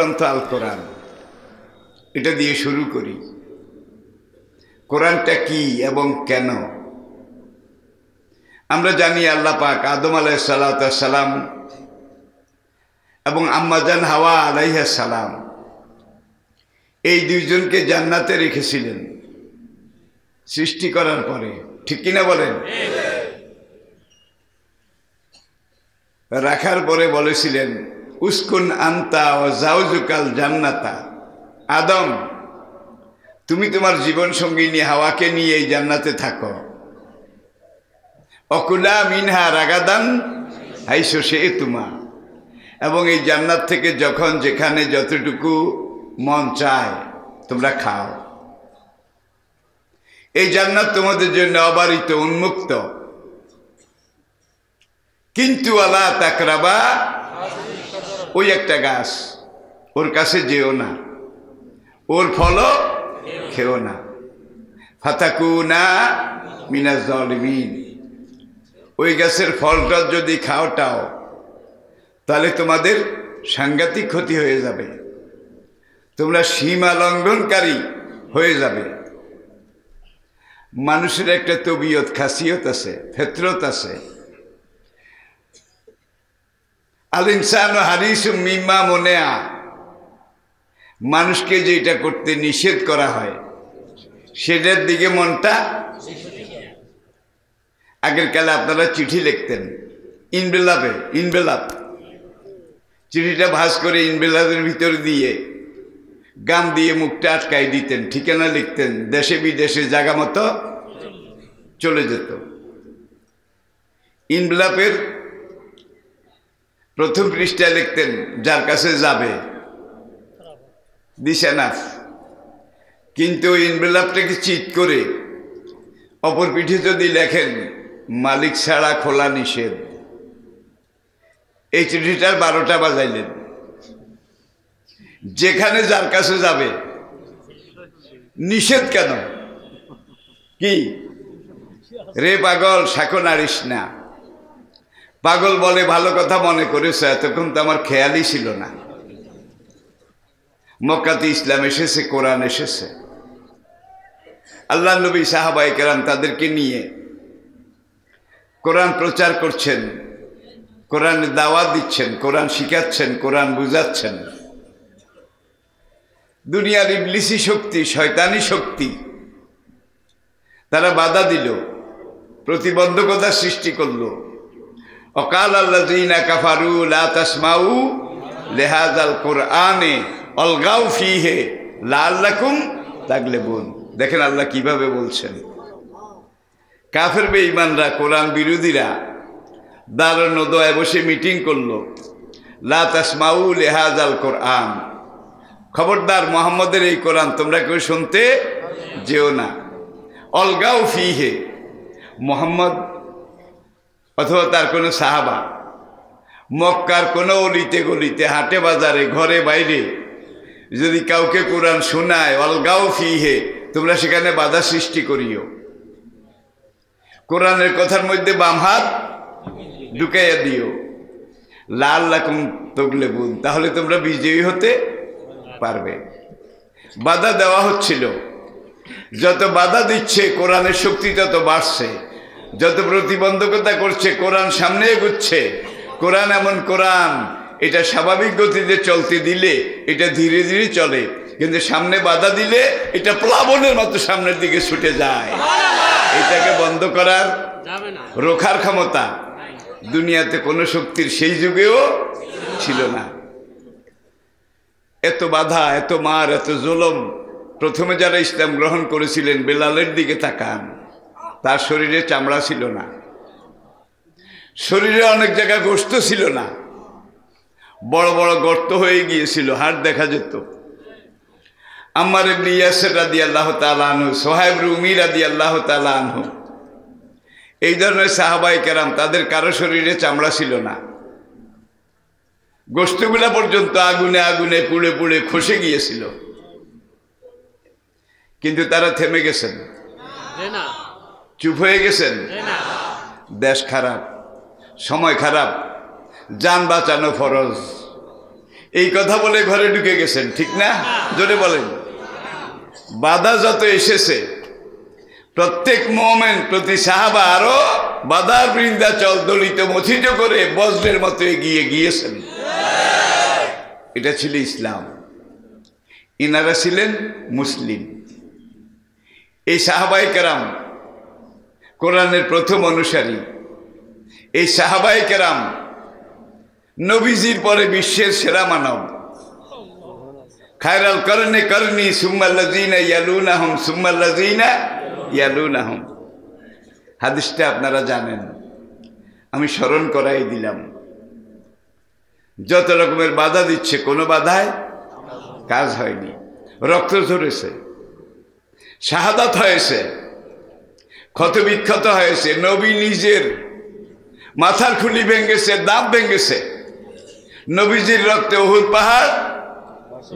গ্রন্থ আল কোরআন, এটা দিয়ে শুরু করি। কোরআনটা কি এবং কেন? আমরা জানি আল্লাহ পাক আদম আলাইহিস সালাম এবং আম্মাজান হাওয়া আলাইহিস সালাম এই দুইজনকে জান্নাতে রেখেছিলেন সৃষ্টি করার পরে, ঠিক কিনা বলেন? রাখার পরে বলেছিলেন উসকুন আনতা ওয়া জাওজুকাল জান্নাতা, আদম তুমি তোমার জীবন সঙ্গিনী হাওয়াকে নিয়ে এই জান্নাতে থাকো। অকুলা মিনহা রাগাদান হাইসু শি'তুমা, এবং এই জান্নাত থেকে যখন যেখানে যতটুকু মন চায় তোমরা খাও। এই জান্নাত তোমাদের জন্য অবারিত, উন্মুক্ত। কিন্তু আলা তাকরাবা, ওই একটা গাছ, ওর কাছে যেও না, ওর ফলও খেও না। ফাতাকুনা মিনাজ জালিমিন, ওই গাছের ফলটা যদি খাওটাও তাহলে তোমাদের সাংঘাতিক ক্ষতি হয়ে যাবে, তোমরা সীমা লঙ্ঘনকারী হয়ে যাবে। মানুষের একটা তবিয়ত, খাসিয়ত আছে, ফিতরত আছে। আল ইনসানু হারিসুম মিম্মা মুনিআ, মানুষকে যেটা করতে নিষেধ করা হয় সেটার দিকে মনটা। আগের কালে আপনারা চিঠি লিখতেন ইনভেলাপ, চিঠিটা ভাঁজ করে ইনভেলাপের ভিতর দিয়ে গাম দিয়ে মুখটা আটকাই দিতেন, ঠিকানা লিখতেন, দেশে বিদেশে জায়গা মতো চলে যেত। ইনভেলাপের প্রথম পৃষ্ঠায় লিখতেন যার কাছে যাবে, দিস এনাফ। কিন্তু ইনভেলাপটাকে চিট করে অপর পিঠে যদি লেখেন মালিক ছাড়া খোলা নিষেধ, এই চিঠিটার 12টা বাজাইলেন। যেখানে যার কাছে যাবে নিষেধ কেন? কি রে পাগল, শাকো নারিস না। পাগল বলে ভালো কথা মনে করেছে, এতক্ষণ তো আমার খেয়ালই ছিল না। মক্কাতে ইসলাম এসেছে, কোরআন এসেছে। আল্লাহ নবী সাহাবায়ে কেরাম তাদেরকে নিয়ে কোরআন প্রচার করছেন, কোরআনের দাওয়াত দিচ্ছেন, কোরআন শিখাচ্ছেন, কোরআন বুঝাচ্ছেন। দুনিয়ার ইবলিসি শক্তি, শয়তানি শক্তি তারা বাধা দিল, প্রতিবন্ধকতা সৃষ্টি করলো। অকাল আল্লাযীনা কাফারু লা তাসমাউ লিহাযাল কুরআনে অলগাউ ফীহি লাআল্লাকুম তাগলিবুন। দেখেন আল্লাহ কিভাবে বলছেন। কাফের বেঈমানরা, কোরআন বিরোধীরা দারুন নদওয়ায় বসে মিটিং করলো, লা তাসমাউ লিহাযাল কুরআন, খবরদার মুহাম্মদের এই কোরআন তোমরা কেউ শুনতে যেও না। অলগাউ ফীহি, মুহাম্মদ অথবা তার কোনো সাহাবা মক্কার কোনো অলিতে গলিতে, হাটে বাজারে, ঘরে বাইরে যদি কাউকে কোরআন শোনায়, অলগাউ ফীহি, তোমরা সেখানে বাধা সৃষ্টি করিও। কোরআনের কথার মধ্যে বাম হাত ঢুকাইয়া দিও। লাআল্লাকুম তাগলিবুন, তাহলে তোমরা বিজয়ী হতে পারবে। বাধা দেওয়া হচ্ছিল, যত বাধা দিচ্ছে কোরআনের শক্তি তত বাড়ছে, যত প্রতিবন্ধকতা করছে কোরআন সামনে এগোচ্ছে। কোরআন এমন কোরআন, এটা স্বাভাবিক গতিতে চলতে দিলে এটা ধীরে ধীরে চলে, কিন্তু সামনে বাধা দিলে এটা প্লাবনের মতো সামনের দিকে ছুটে যায়। এটাকে বন্ধ করার, রোখার ক্ষমতা দুনিয়াতে কোনো শক্তির সেই যুগেও ছিল না। এত বাধা, এত মার, এত জুলুম। প্রথমে যারা ইসলাম গ্রহণ করেছিলেন, বেলালের দিকে তাকান, তার শরীরে চামড়া ছিল না, শরীরে অনেক জায়গায় গোশত ছিল না, বড় বড় গর্ত হয়ে গিয়েছিল, হাড় দেখা যেত। আম্মার ইবনে ইয়াসির রাদিয়াল্লাহু তাআলা আনহু, সুহাইব রুমি রাদিয়াল্লাহু তাআলা আনহু, এই ধরনের সাহাবায়ে কেরাম, তাদের কারো শরীরে চামড়া ছিল না। গোশতগুলা পর্যন্ত আগুনে আগুনে পুড়ে পুড়ে খসে গিয়েছিল, কিন্তু তারা থেমে গেছেন, চুপ হয়ে গেছেন। দেশ খারাপ, সময় খারাপ, জান বাঁচানো ফরজ। এই কথা বলে ঘরে ঢুকে গেছেন, ঠিক না? জোরে বলেন। বাধা যত এসেছে প্রত্যেক মুমিন প্রতি সাহাবা আরো বাধার বৃন্দাচল দলিত মথিত করে বজ্রের মতো এগিয়ে গিয়েছেন। এটা ছিল ইসলাম। ইনারা ছিলেন মুসলিম। এই সাহাবায়ে কেরাম কোরআনের প্রথম অনুসারী। এই সাহাবায়ে কেরাম নবীজির পরে বিশ্বের সেরা মানব। খায়রাল করনে করনি সুম্মাল্লাযিনা ইয়ালুনাহুম সুম্মাল্লাযিনা ইয়ালুনাহুম। হাদিসটা আপনারা জানেন, আমি স্মরণ করাই দিলাম। যত রকমের বাধা দিচ্ছে কোনো বাধায় কাজ হয়নি। রক্ত ঝরেছে, শাহাদাত হয়েছে, ক্ষতবিক্ষত হয়েছে, নবী নিজের মাথার খুলি ভেঙেছে, দাঁত ভেঙেছে, নবীজির রক্তে উহুদ পাহাড়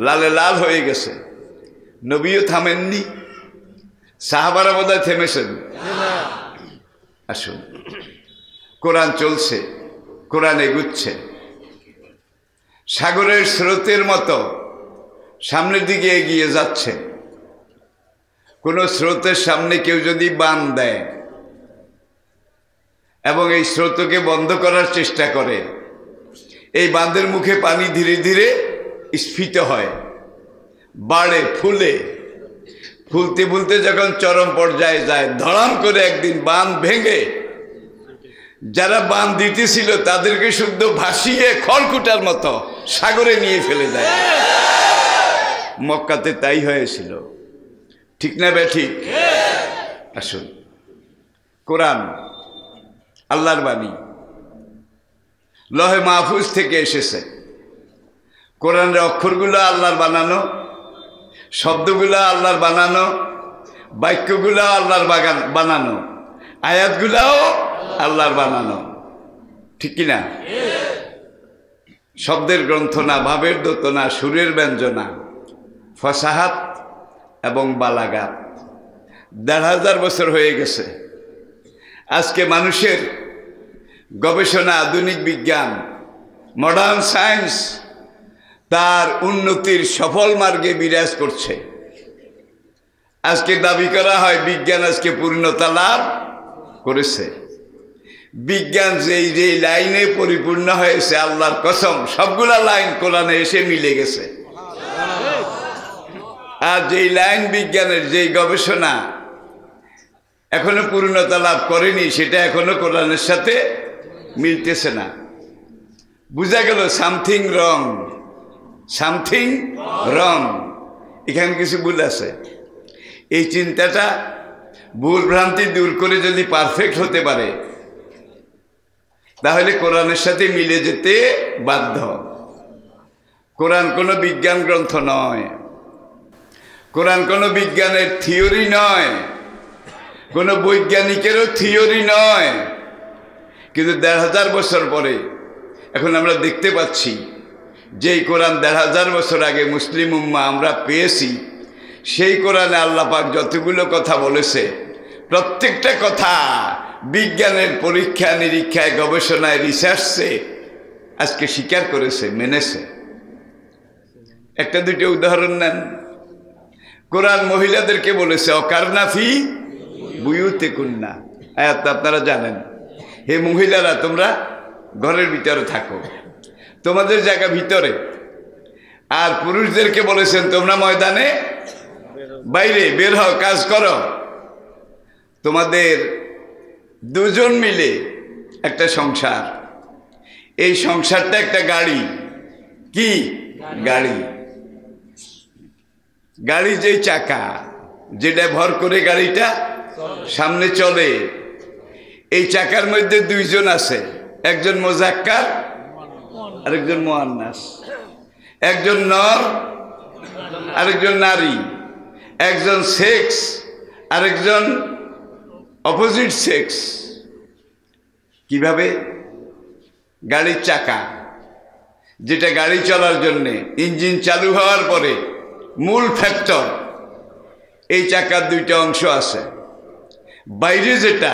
লালে লাল হয়ে গেছে। নবীও থামেননি, সাহাবারা বোধহয় থেমেছেন। আসুন, কোরআন চলছে, কোরআন এগুচ্ছে সাগরের স্রোতের মতো সামনের দিকে এগিয়ে যাচ্ছে। কোনো স্রোতের সামনে কেউ যদি বাঁধ দেয় এবং এই স্রোতকে বন্ধ করার চেষ্টা করে, এই বাঁধের মুখে পানি ধীরে ধীরে স্ফীত হয়, বাড়ে, ফুলে, ফুলতে ফুলতে যখন চরম পর্যায়ে যায়, ধড়াম করে একদিন বাঁধ ভেঙে যারা বাঁধ দিতেছিল তাদেরকে শুদ্ধ ভাসিয়ে খড়কুটার মতো সাগরে নিয়ে ফেলে দেয়। মক্কাতে তাই হয়েছিল, ঠিক না ব্যাঠিক? আসুন, কোরআন আল্লাহর বাণী, লহে মাহফুজ থেকে এসেছে। কোরআনের অক্ষরগুলো আল্লাহর বানানো, শব্দগুলো আল্লাহর বানানো, বাক্যগুলো আল্লাহর বানানো, আয়াতগুলাও আল্লাহর বানানো, ঠিক কিনা? শব্দের গ্রন্থ না, ভাবের দোতনা, সুরের ব্যঞ্জনা, ফসাহাত এবং বালাগাত। ১,৫০০ বছর হয়ে গেছে। আজকে মানুষের গবেষণা, আধুনিক বিজ্ঞান, মডার্ন সায়েন্স তার উন্নতির সফল মার্গে বিরাজ করছে। আজকে দাবি করা হয় বিজ্ঞান আজকে পূর্ণতা লাভ করেছে। বিজ্ঞান যে লাইনে পরিপূর্ণ হয়েছে, আল্লাহর কসম সবগুলা লাইন কোরআনে এসে মিলে গেছে। আর যেই লাইন বিজ্ঞানের যেই গবেষণা এখনো পূর্ণতা লাভ করেনি, সেটা এখনো কোরআনের সাথে মিলতেছে না। বুঝা গেল সামথিং রং, সামথিং রং, এখানে কিছু ভুল আছে। এই চিন্তাটা, ভুল ভ্রান্তি দূর করে যদি পারফেক্ট হতে পারে তাহলে কোরআনের সাথে মিলে যেতে বাধ্য। কোরআন কোনো বিজ্ঞান গ্রন্থ নয়, কোরআন কোনো বিজ্ঞানের থিওরি নয়, কোনো বৈজ্ঞানিকেরও থিওরি নয়। কিন্তু ১,৫০০ বছর পরে এখন আমরা দেখতে পাচ্ছি যেই কোরআন ১,৫০০ বছর আগে মুসলিম উম্মাহ আমরা পেয়েছি, সেই কোরআনে আল্লাহ পাক যতগুলো কথা বলেছে প্রত্যেকটা কথা বিজ্ঞানের পরীক্ষা নিরীক্ষায়, গবেষণায়, রিসার্চে আজকে স্বীকার করেছে, মেনেছে। একটা দুটো উদাহরণ নেন। কোরআন মহিলাদেরকে বলেছে অকারনা ফি বুয়ুতিকুন্না, আয়াত আপনারা জানেন। হে মহিলারা, তোমরা ঘরের ভিতরে থাকো, তোমাদের জায়গা ভিতরে। আর পুরুষদেরকে বলেছেন তোমরা ময়দানে বাইরে বের হও, কাজ করো। তোমাদের দুজন মিলে একটা সংসার, এই সংসারটা একটা গাড়ি। কি গাড়ি? গাড়ি যেই চাকা, যেটা ভর করে গাড়িটা সামনে চলে, এই চাকার মধ্যে দুইজন আছে, একজন মুযাক্কার আরেকজন মুআন্নাস, একজন নর আরেকজন নারী, একজন সেক্স আরেকজন অপোজিট সেক্স। কিভাবে? গাড়ির চাকা, যেটা গাড়ি চলার জন্যে ইঞ্জিন চালু হওয়ার পরে মূল ফ্যাক্টর, এই চাকার দুইটা অংশ আছে। বাইরে যেটা,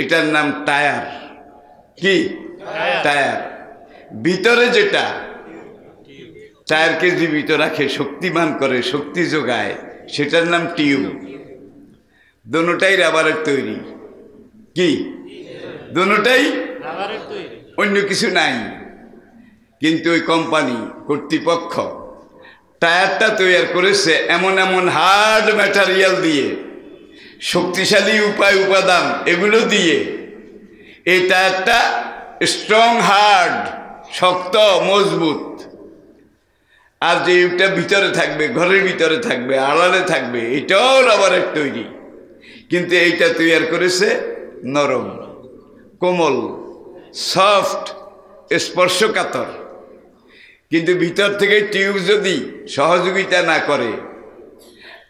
এটার নাম টায়ার। কি টায়ার? ভিতরে যেটা, টায়ারকে জীবিত রাখে, শক্তিমান করে, শক্তি যোগায়, সেটার নাম টিউব। দোনোটাই রাবারের তৈরি। কি? দোনোটাই অন্য কিছু নাই। কিন্তু ওই কোম্পানি কর্তৃপক্ষ টায়ারটা তৈরি করেছে এমন এমন হার্ড ম্যাটেরিয়াল দিয়ে, শক্তিশালী উপাদান এগুলো দিয়ে এই টায়ারটা স্ট্রং, হার্ড, শক্ত, মজবুত। আর যে ইউটা ভিতরে থাকবে, ঘরের ভিতরে থাকবে, আড়ালে থাকবে, এটাও রাবারের তৈরি। কিন্তু এইটা তৈরি করেছে নরম, কোমল, সফট, স্পর্শকাতর। কিন্তু ভিতর থেকে টিউব যদি সহযোগিতা না করে,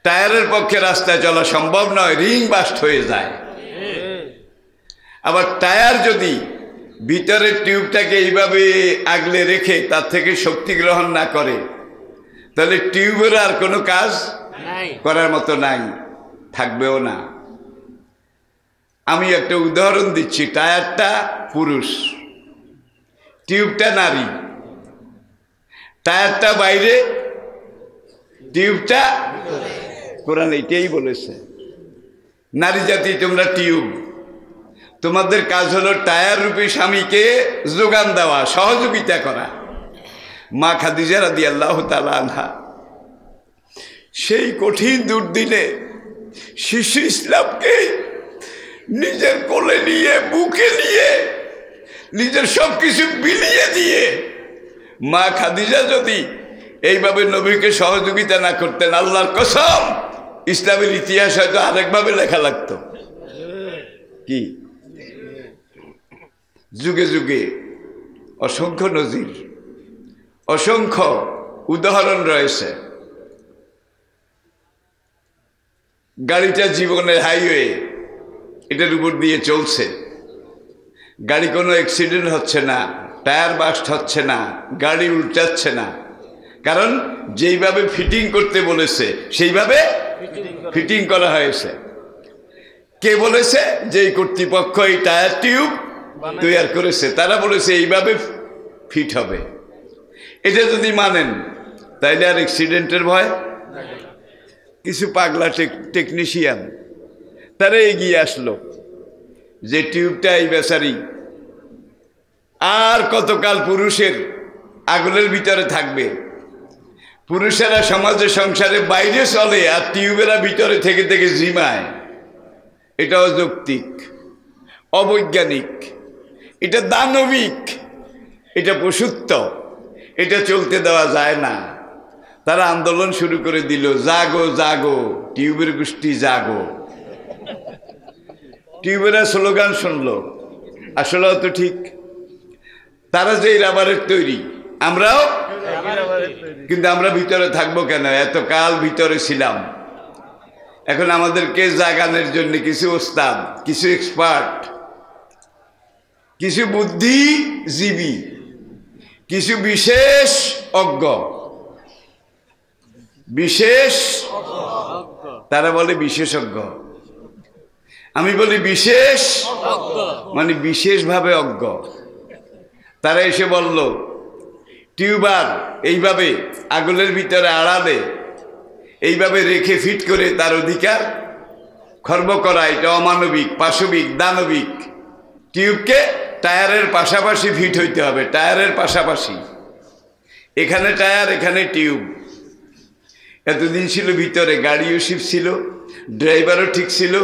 টায়ারের পক্ষে রাস্তায় চলা সম্ভব নয়, রিং বাস্ট হয়ে যায়। আবার টায়ার যদি ভিতরের টিউবটাকে এইভাবে আগলে রেখে তার থেকে শক্তি গ্রহণ না করে, তাহলে টিউবের আর কোনো কাজ করার মতো নাই, থাকবেও না। আমি একটা উদাহরণ দিচ্ছি। টায়ারটা পুরুষ, টিউবটা নারী। টায়ারটা বাইরে, টিউবটা, কোরআন এইটাই বলেছে, নারী জাতি তোমরা টিউব। তোমাদের কাজ হলো টায়ার রূপী স্বামীকে যোগান দেওয়া, সহযোগিতা করা। মা খাদিজা রাদিয়াল্লাহু তাআলা আনহা সেই কঠিন দুর্দিনে শিশু ইসলামকে নিজের কোলে নিয়ে, বুকে নিয়ে, নিজের সবকিছু বিলিয়ে দিয়ে, মা খাদিজা যদি এইভাবে নবীকে সহযোগিতা না করতেন, আল্লাহর কসম ইসলামের ইতিহাস হয়তো আরেকভাবে লেখা লাগতো। কি? যুগে যুগে অসংখ্য নজির, অসংখ্য উদাহরণ রয়েছে। গাড়িটা জীবনের হাইওয়ে, এটার উপর দিয়ে চলছে, গাড়ি কোনো অ্যাক্সিডেন্ট হচ্ছে না, টায়ার বাস্ট হচ্ছে না, গাড়ি উল্টাচ্ছে না। কারণ যেইভাবে ফিটিং করতে বলেছে সেইভাবে ফিটিং করা হয়েছে। কে বলেছে? যে কর্তৃপক্ষ এই টায়ার টিউব তৈরি করেছে, তারা বলেছে এইভাবে ফিট হবে। এটা যদি মানেন তাইলে আর অ্যাক্সিডেন্টের ভয়। কিছু পাগলা টেকনিশিয়ান তারা এগিয়ে আসলো যে টিউবটা এই বেচারি আর কতকাল পুরুষের আগুনের ভিতরে থাকবে। পুরুষেরা সমাজে সংসারে বাইরে চলে, আর টিউবেরা ভিতরে থেকে থেকে জিমায়। এটা অযৌক্তিক, অবৈজ্ঞানিক, এটা দানবিক, এটা পশুত্ব, এটা চলতে দেওয়া যায় না। তারা আন্দোলন শুরু করে দিল, জাগো জাগো টিউবের গোষ্ঠী জাগো। টিউবেরা স্লোগান শুনলো, আসলে তো ঠিক। তারা যে রাবারের তৈরি, আমরাও, কিন্তু আমরা ভিতরে থাকবো কেন? এতকাল ভিতরে ছিলাম। এখন আমাদেরকে জাগানোর জন্য কিছু ওস্তাদ, কিছু এক্সপার্ট, কিছু বুদ্ধিজীবী, কিছু বিশেষ অজ্ঞ, বিশেষ, তারা বলে বিশেষজ্ঞ, আমি বলি বিশেষ, মানে বিশেষভাবে অজ্ঞ। তারা এসে বলল টিউবার এইভাবে আগুনের ভিতরে আড়ালে এইভাবে রেখে ফিট করে তার অধিকার খর্ব করা, এটা অমানবিক, পাশবিক, দানবিক। টিউবকে টায়ারের পাশাপাশি ফিট হইতে হবে, টায়ারের পাশাপাশি। এখানে টায়ার, এখানে টিউব। এতদিন ছিল ভিতরে, গাড়িও শিপ ছিল, ড্রাইভারও ঠিক ছিল,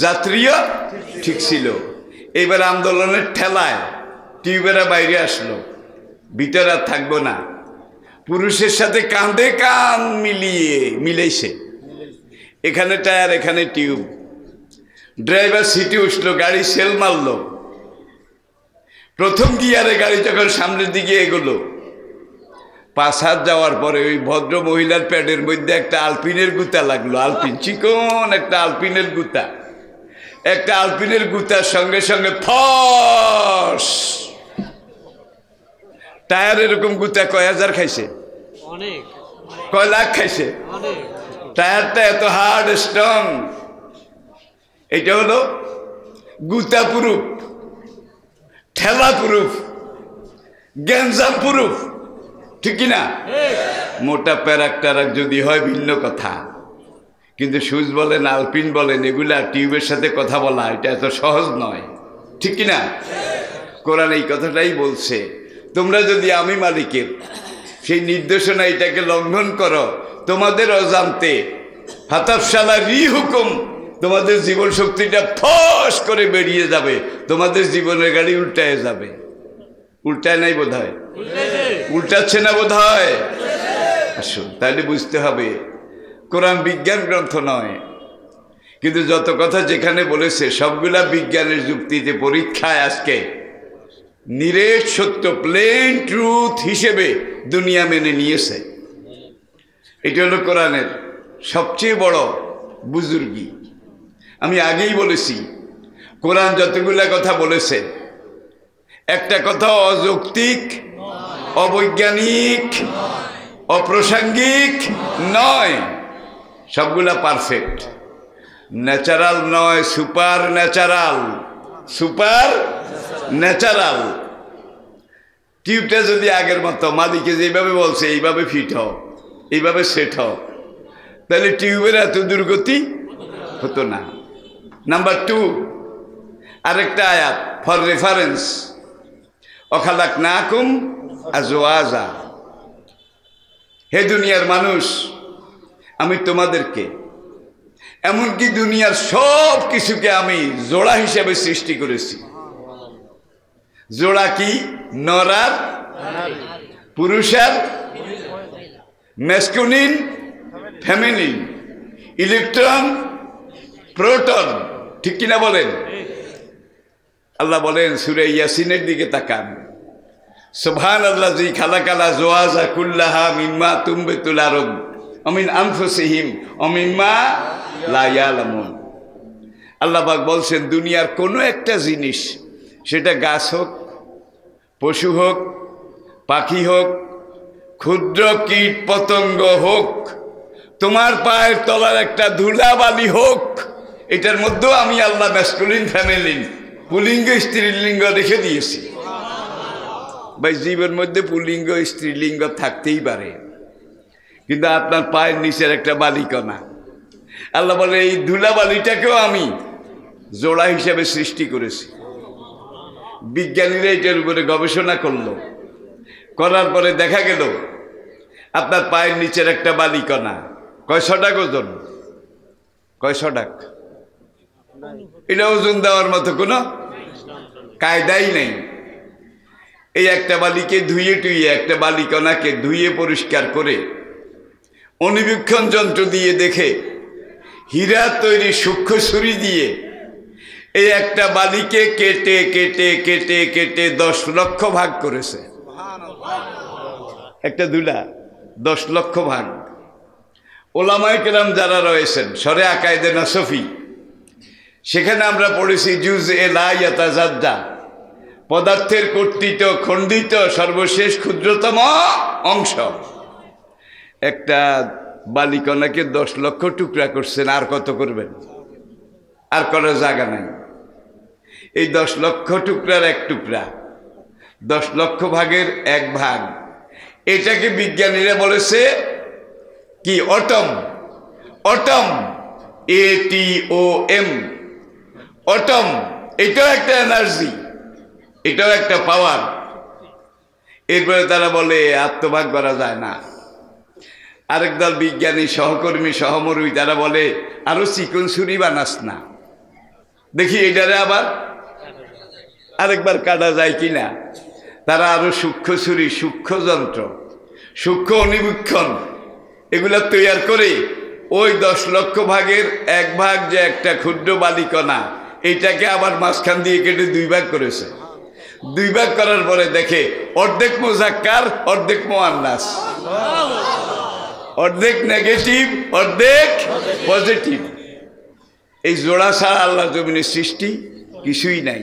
যাত্রীও ঠিক ছিল। এবার আন্দোলনের ঠেলায় টিউবেরা বাইরে আসলো, ভিতরে আর থাকবো না। পুরুষের সাথে কাঁধে কাঁধ মিলেছে। এখানে টায়ার, এখানে টিউব। ড্রাইভার সিটে উঠলো, গাড়ি সেল মারলো। প্রথম গিয়ারে গাড়ি যখন সামনের দিকে এগোলো, 5 হাত যাওয়ার পরে ওই ভদ্র মহিলার প্যাডের মধ্যে একটা আলপিনের গুতা লাগলো। আলপিন, চিকন একটা আলপিনের গুতা। একটা আলপিনের গুতার সঙ্গে সঙ্গে ফস, টায়ার এরকম গুতা কয় হাজার খাইছে, কয় লাখ খাইছে। টায়ারটা এত হার্ড, স্ট্রং। এটা হলো গুতা প্রুফ, ঠেলা প্রুফ, গ্যাঞ্জাম প্রুফ ঠিক কি না? মোটা প্যারাক ট্যারাক যদি হয় ভিন্ন কথা, কিন্তু সুচ বলেন আলপিন বলেন এগুলা টিউবের সাথে কথা বলা এটা এত সহজ নয়, ঠিক কি না? কোরআন এই কথাটাই বলছে, তোমরা যদি আমি মালিকের সেই নির্দেশনা এটাকে লঙ্ঘন করো, তোমাদের অজান্তে হাতাফশালা রি হুকুম, তোমাদের জীবন শক্তিটা ফস করে বেরিয়ে যাবে, তোমাদের জীবনের গাড়ি উল্টায় যাবে। উল্টায় নাই বোধ হয়, উল্টাচ্ছে না বোধ হয়। আসুন, তাহলে বুঝতে হবে কোরআন বিজ্ঞান গ্রন্থ নয়, কিন্তু যত কথা যেখানে বলেছে সবগুলা বিজ্ঞানের যুক্তিতে পরীক্ষায় আজকে নিরেট সত্য, প্লেন ট্রুথ হিসেবে দুনিয়া মেনে নিয়েছে। এটা হলো কোরআনের সবচেয়ে বড় বুজুর্গি। আমি আগেই বলেছি, কোরআন যতগুলা কথা বলেছে একটা কথা অযৌক্তিক, অবৈজ্ঞানিক, অপ্রাসঙ্গিক নয়, সবগুলা পারফেক্ট। ন্যাচারাল নয়, সুপার ন্যাচারাল। Super natural. টিউবটা যদি আগের মতো মালিকে যেভাবে বলছে এইভাবে ফিট হও, এইভাবে সেট হও, তাহলে টিউবের এত দুর্গতি হতো না। নাম্বার 2, আরেকটা আয়াত ফর রেফারেন্স, অখালাকনাকুম আজওয়াজা, হে দুনিয়ার মানুষ, আমি তোমাদেরকে এমনকি দুনিয়ার সব কিছুকে আমি জোড়া হিসেবে সৃষ্টি করেছি। জোড়া কি? নর আর পুরুষ আর ম্যাসকুলিন ফেমিনিন, ইলেকট্রন প্রোটন, ঠিক কিনা বলেন? আল্লাহ বলেন সূরা ইয়াসিনের দিকে তাকান, সুবহানাল্লাযী খালাকাল আজওয়াজা কুল্লাহা মিম্মা তুমবিতুল আরদ ওয়া মিন আনফুসিহিম ওয়া মিম্মা লা ইয়ালামুন। আল্লাহ পাক বলছেন দুনিয়ার কোনো একটা জিনিস, সেটা গাছ হোক, পশু হোক, পাখি হোক, ক্ষুদ্র কীট পতঙ্গ হোক, তোমার পায়ের তলার একটা ধুলাবালি হোক, এটার মধ্যেও আমি আল্লাহ ম্যাসকুলিন ফ্যামিলিন, পুলিঙ্গ স্ত্রীলিঙ্গ রেখে দিয়েছি। ভাই জীবের মধ্যে পুলিঙ্গ স্ত্রীলিঙ্গ থাকতেই পারে, কিন্তু আপনার পায়ের নিচের একটা বালিকণা, আল্লাহ বলে এই ধুলাবালিটাকেও আমি জোড়া হিসাবে সৃষ্টি করেছি। বিজ্ঞানীরা এটার উপরে গবেষণা করলো, করার পরে দেখা গেল আপনার পায়ের নিচের একটা বালিকণা কয়শো টাকা ওজন, কয়শো টাকা, এটা ওজন দেওয়ার মতো কোনো কায়দাই নেই। এই একটা বালিকে ধুয়ে টুইয়ে, একটা বালিকণাকে ধুয়ে পরিষ্কার করে অনুবীক্ষণ যন্ত্র দিয়ে দেখে হীরা তৈরি সূক্ষ্ম ছুরি দিয়ে এই একটা বালিকে কেটে কেটে কেটে কেটে 10 লক্ষ ভাগ করেছে। একটা ধুলা 10 লক্ষ ভাগ। ওলামায়ে কেরাম যারা রয়েছেন শরে আকায়েদে নাসফি, সেখানে আমরা পড়েছি জুজএ লা ইয়াতাজাদ্দা, পদার্থের কর্তৃত খণ্ডিত সর্বশেষ ক্ষুদ্রতম অংশ। একটা বালিকণাকে 10 লক্ষ টুকরা করছেন, আর কত করবেন? আর করার জায়গা নাই। এই 10 লক্ষ টুকরার এক টুকরা, 10 লক্ষ ভাগের এক ভাগ, এটাকে বিজ্ঞানীরা বলেছে কি? অটম। Autumn, ATOM, autumn. এটাও একটা এনার্জি, এটাও একটা পাওয়ার। এরপরে তারা বলে আত্মভাগ করা যায় না। আরেক দল বিজ্ঞানী সহকর্মী সহমর্মী তারা বলে আরো চিকন ছুরি বানাস না, দেখি এটারে আবার আরেকবার কাটা যায় কিনা। তারা আরো সূক্ষ্ম ছুরি, সূক্ষ্ম যন্ত্র, সূক্ষ্ম অনুবীক্ষণ এগুলা তৈরি করে ওই 10 লক্ষ ভাগের এক ভাগ যে একটা ক্ষুদ্র বালিকণা, এইটাকে আবার মাঝখান দিয়ে কেটে 2 ভাগ করেছে। 2 ভাগ করার পরে দেখে অর্ধেক মুজাক্কার, অর্ধেক মুআন্নাস, অর্ধেক নেগেটিভ, অর্ধেক পজিটিভ। এই জোড়া ছাড়া আল্লাহ জমিনের সৃষ্টি কিছুই নাই।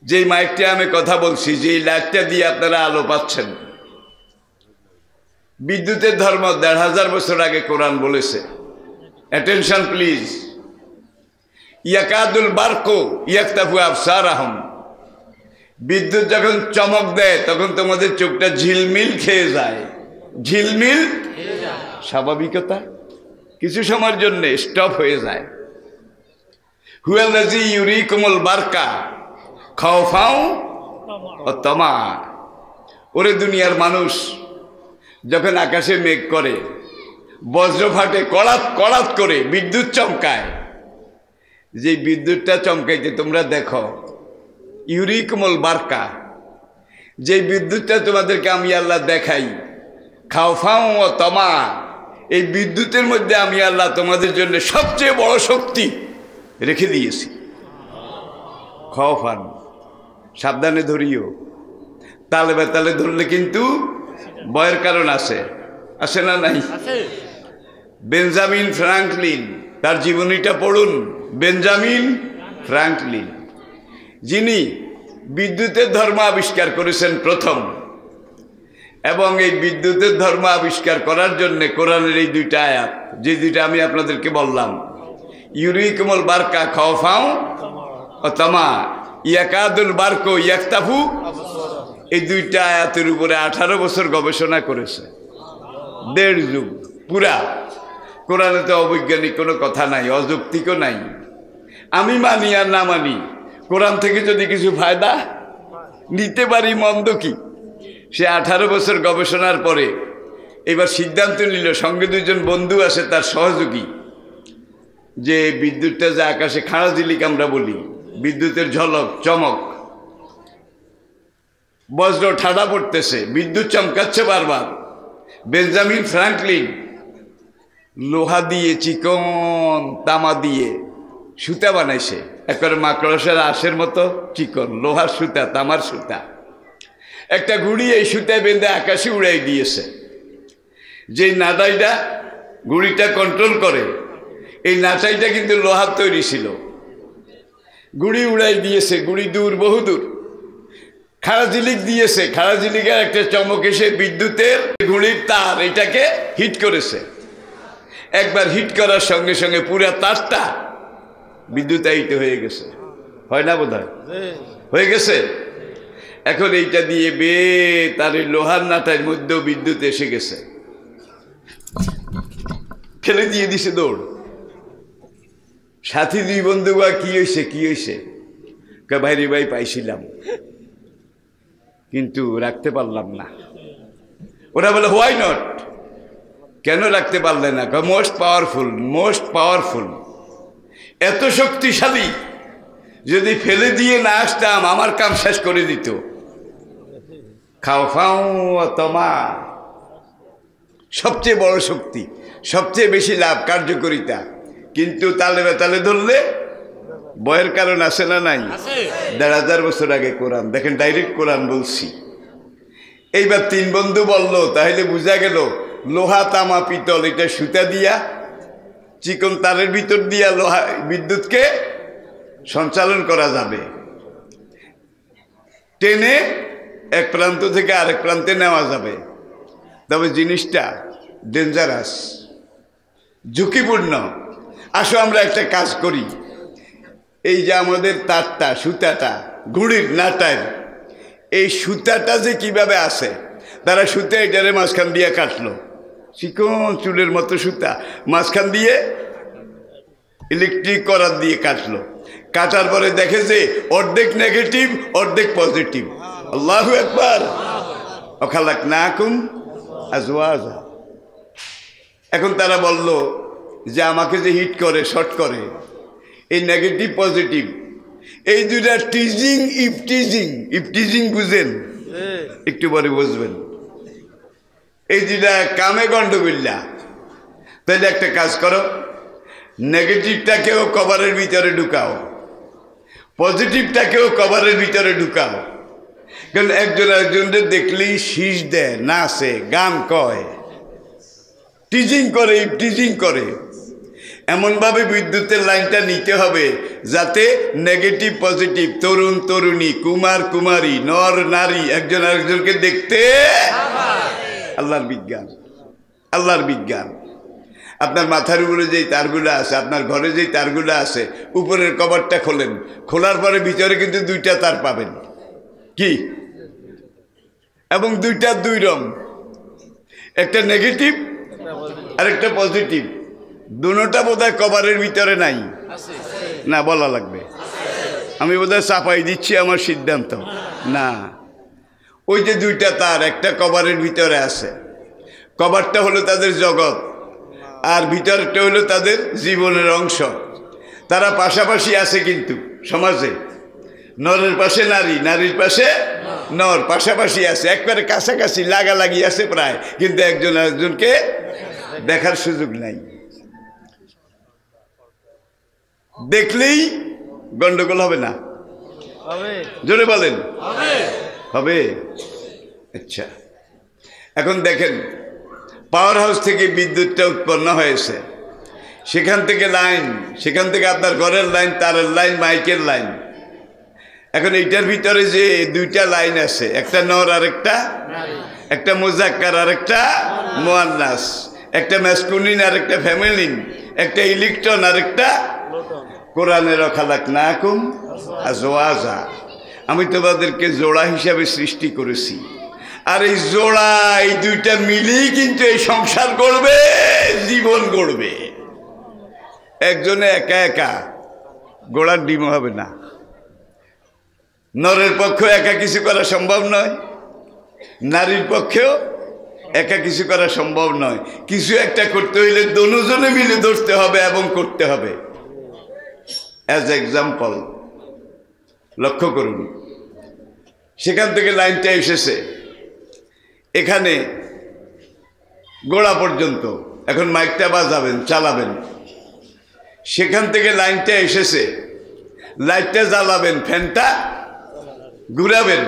যে মাইকটা আমি কথা বলছি, যে লাইটটা দিয়ে আপনারা আলো পাচ্ছেন, বিদ্যুতের ধর্ম 1500 বছর আগে কোরআন বলেছে। Attention please. ইয়াকাদুল বারকু ইয়াকতাফু আবসারাহুম, বিদ্যুৎ যখন চমক দেয় তখন তোমাদের চোখটা ঝিলমিল খেয়ে যায়, ঝিলমিল স্বাভাবিকতা, কিছু সময়ের জন্য স্টপ হয়ে যায়। হুয়াল্লাযী ইউরিকুমুল বারকা খাওফাও ওয়া তামা। ওরে দুনিয়ার মানুষ, যখন আকাশে মেঘ করে, বজ্র ফাটে, কড়াত কড়াত করে বিদ্যুৎ চমকায়, যে বিদ্যুৎটা চমকাইতে তোমরা দেখো, ইউরিকুমুল বারকা, যে বিদ্যুৎটা তোমাদেরকে আমি আল্লাহ দেখাই, খাওফাও ওয়া তামা, এই বিদ্যুতের মধ্যে আমি আল্লাহ তোমাদের জন্য সবচেয়ে বড় শক্তি রেখে দিয়েছি। খাওফান, সাবধানে ধরিও, তালে বেতালে ধরলে কিন্তু ভয়ের কারণ আছে, আছে না নাই? বেঞ্জামিন ফ্রাঙ্কলিন, তার জীবনীটা পড়ুন। বেঞ্জামিন ফ্রাঙ্কলিন, যিনি বিদ্যুতের ধর্ম আবিষ্কার করেছেন প্রথম, এবং এই বিদ্যুতের ধর্ম আবিষ্কার করার জন্য কোরআনের এই দুইটা আয়াত, যে দুইটা আমি আপনাদেরকে বললাম, ইউরিকুমুল বারকা খাওফাও ওয়া তামা ইয়াকাদুল বারকু ইয়াকতাফু, এই দুইটা আয়াতের উপরে 18 বছর গবেষণা করেছে, 1.5 যুগ পুরা। কোরআনে তো অবৈজ্ঞানিক কোনো কথা নাই, অযৌক্তিকও নাই। আমি মানি আর না মানি, কোরআন থেকে যদি কিছু ফায়দা নিতে পারি, মন্দ কি? সে 18 বছর গবেষণার পরে এবার সিদ্ধান্ত নিল, সঙ্গে 2 জন বন্ধু আছে তার সহযোগী, যে বিদ্যুৎটা যে আকাশে খাড়া ঝিলিক আমরা বলি, বিদ্যুতের ঝলক চমক, বজ্র ঠাডা পড়তেছে, বিদ্যুৎ চমকাচ্ছে বারবার। বেঞ্জামিন ফ্রাঙ্কলিন লোহা দিয়ে, চিকন তামা দিয়ে সুতা বানাইছে, একবারে মাকড়সার আঁশের মতো চিকন লোহার সুতা, তামার সুতা। একটা ঘুড়ি এই সুতায় বেঁধে আকাশে উড়াই দিয়েছে। যেই নাটাইটা ঘুড়িটা কন্ট্রোল করে, এই নাটাইটা কিন্তু লোহার তৈরি ছিল। ঘুড়ি উড়াই দিয়েছে, ঘুড়ি দূর, বহুদূর। খাড়া ঝিলিক দিয়েছে, খাড়া ঝিলিকের একটা চমক এসে বিদ্যুতের ঘুড়ির তার এটাকে হিট করেছে। একবার হিট করার সঙ্গে সঙ্গে পুরা তারটা বিদ্যুতায়িত হয়ে গেছে। হয় না? বোধ হয়ে গেছে। এখন এইটা দিয়ে তার লোহার নাটার মধ্যেও বিদ্যুৎ এসে গেছে, ফেলে দিয়ে দিছে দৌড়। সাথী 2 বন্ধু, কি হয়েছে কি হয়েছে? ভাই রে ভাই, পাইছিলাম কিন্তু রাখতে পারলাম না। ওরা বলে হোয়াই নট, কেন রাখতে পারলে না? মোস্ট পাওয়ারফুল, মোস্ট পাওয়ারফুল, এত শক্তিশালী, যদি ফেলে দিয়ে না আসতাম আমার কাম শেষ করে দিত। খাওফাও ওয়া তামা, সবচেয়ে বড় শক্তি, সবচেয়ে বেশি লাভ, কার্যকারিতা, কিন্তু তালে বেতালে ধরলে ভয়ের কারণ আছে না নাই? 1500 বছর আগে কোরআন, দেখেন ডাইরেক্ট কোরআন বলছি। এইবার 3 বন্ধু বলল, তাহলে বোঝা গেল লোহা, তামা, পিতল, এটা সুতা দিয়া, চিকন তারের ভিতর দিয়া লোহা বিদ্যুৎকে সঞ্চালন করা যাবে, টেনে এক প্রান্ত থেকে আরেক প্রান্তে নেওয়া যাবে। তবে জিনিসটা ডেঞ্জারাস, ঝুঁকিপূর্ণ। আসো আমরা একটা কাজ করি, এই যে আমাদের তারটা, সুতাটা, ঘুড়ির নাটার, এই সুতাটা যে কিভাবে আসে, তারা সুতা এটারে মাঝখান দিয়ে কাটলো, চিকন চুলের মতো সুতা, মাঝখান দিয়ে ইলেকট্রিক করার দিয়ে কাটলো। কাটার পরে দেখে যে অর্ধেক নেগেটিভ, অর্ধেক পজিটিভ। আল্লাহু আকবার। ওয়াখালাকনাকুম আজওয়াজা। এখন তারা বলল যে আমাকে যে হিট করে, শর্ট করে, এই নেগেটিভ পজিটিভ, এই দুইটা টিজিং ইফটিজিং, ইফটিজিং বুঝেন? একটু পরে বুঝবেন। এই দুইটা কামে গন্ডগোল্লা। তাহলে একটা কাজ করো, নেগেটিভটাকেও কভারের ভিতরে ঢুকাও, পজিটিভটাকেও কভারের ভিতরে ঢুকাও। কারণ একজন আরেকজনদের দেখলেই শীষ দেয়, নাচে, গান কয়, টিজিং করে, টিজিং করে। এমনভাবে বিদ্যুতের লাইনটা নিতে হবে যাতে নেগেটিভ পজিটিভ, তরুণ তরুণী, কুমার কুমারী, নর নারী একজন আরেকজনকে দেখতে। আল্লাহর বিজ্ঞান, আল্লাহর বিজ্ঞান। আপনার মাথার উপরে যেই তারগুলো আছে, আপনার ঘরে যেই তারগুলো আছে, উপরের কভারটা খোলেন, খোলার পরে ভিতরে কিন্তু 2টা তার পাবেন। কি, এবং দুইটা দুই রং, একটা নেগেটিভ আর একটা পজিটিভ। দুটোটা বোধহয় কভারের ভিতরে নাই, না বলা লাগবে, আমি বোধহয় চাপাই দিচ্ছি আমার সিদ্ধান্ত। না, ওই যে দুইটা তার, একটা কভারের ভিতরে আছে। কভারটা হলো তাদের জগৎ, আর ভিতরটা হলো তাদের জীবনের অংশ। তারা পাশাপাশি আছে কিন্তু সমাজে, নরের পাশে নারী, নারীর পাশে নর, পাশাপাশি আছে, একবারে কাছাকাছি লাগালাগি আছে প্রায়, কিন্তু একজন আরেকজনকে দেখার সুযোগ নাই। দেখলেই গন্ডগোল হবে না? জোরে বলেন হবে। আচ্ছা, এখন দেখেন, পাওয়ার হাউস থেকে বিদ্যুৎটা উৎপন্ন হয়েছে, সেখান থেকে লাইন, সেখান থেকে আপনার ঘরের লাইন, তারের লাইন, মাইকের লাইন। এখন এইটার ভিতরে যে দুইটা লাইন আছে, একটা নর আর একটা মুজাক্কার আর একটা মুয়ান্নাস, একটা ম্যাসকুলিন আর একটা ফেমিনিন, একটা ইলেকট্রন আর একটা কোরআনের খালাকনাকুম আজওয়াজা, আমি তোমাদেরকে জোড়া হিসাবে সৃষ্টি করেছি। আর এই জোড়া, এই দুইটা মিলেই কিন্তু এই সংসার গড়বে, জীবন গড়বে। একজনে একা একা গোড়ার ডিম হবে না। নরের পক্ষে একা কিছু করা সম্ভব নয়, নারীর পক্ষেও একা কিছু করা সম্ভব নয়। কিছু একটা করতে হইলে দুজনে মিলে ধরতে হবে এবং করতে হবে। অ্যাজ এক্সাম্পল লক্ষ্য করুন, সেখান থেকে লাইনটা এসেছে এখানে গোড়া পর্যন্ত, এখন মাইকটা বাজাবেন, চালাবেন, সেখান থেকে লাইনটা এসেছে, লাইটটা জ্বালাবেন, ফ্যানটা ঘুরাবেন।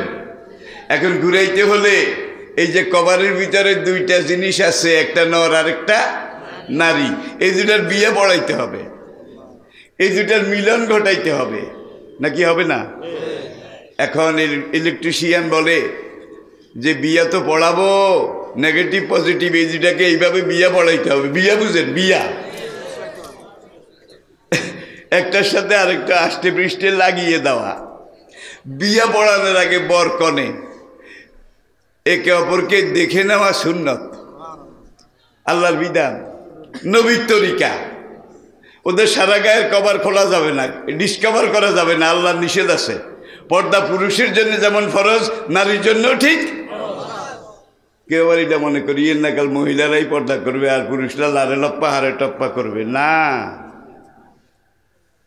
এখন ঘুরাইতে হলে এই যে কভারের ভিতরে দুইটা জিনিস আছে, একটা নর আর একটা নারী, এই দুটার বিয়ে পড়াইতে হবে, এই দুটার মিলন ঘটাইতে হবে, নাকি হবে না? এখন ইলেকট্রিশিয়ান বলে যে বিয়া তো পড়াবো, নেগেটিভ পজিটিভ এই দুটাকে এইভাবে বিয়া পড়াইতে হবে। বিয়া বুঝেন? বিয়া একটার সাথে আরেকটা আষ্টে পৃষ্ঠে লাগিয়ে দেওয়া। বিয়া পড়ানোর আগে বর কনে একে অপরকে দেখে নেওয়া সুন্নত, আল্লাহর বিধান, নবীর তরিকা। ওদের সারা গায়ের কভার খোলা যাবে না, ডিসকভার করা যাবে না, আল্লাহর নিষেধ আছে। পর্দা পুরুষের জন্য যেমন ফরজ, নারীর জন্য ঠিক। কেউ আবার এটা মনে করি নাকাল মহিলারাই পর্দা করবে আর পুরুষরা লারে লপ্পা হারে টপ্পা করবে না।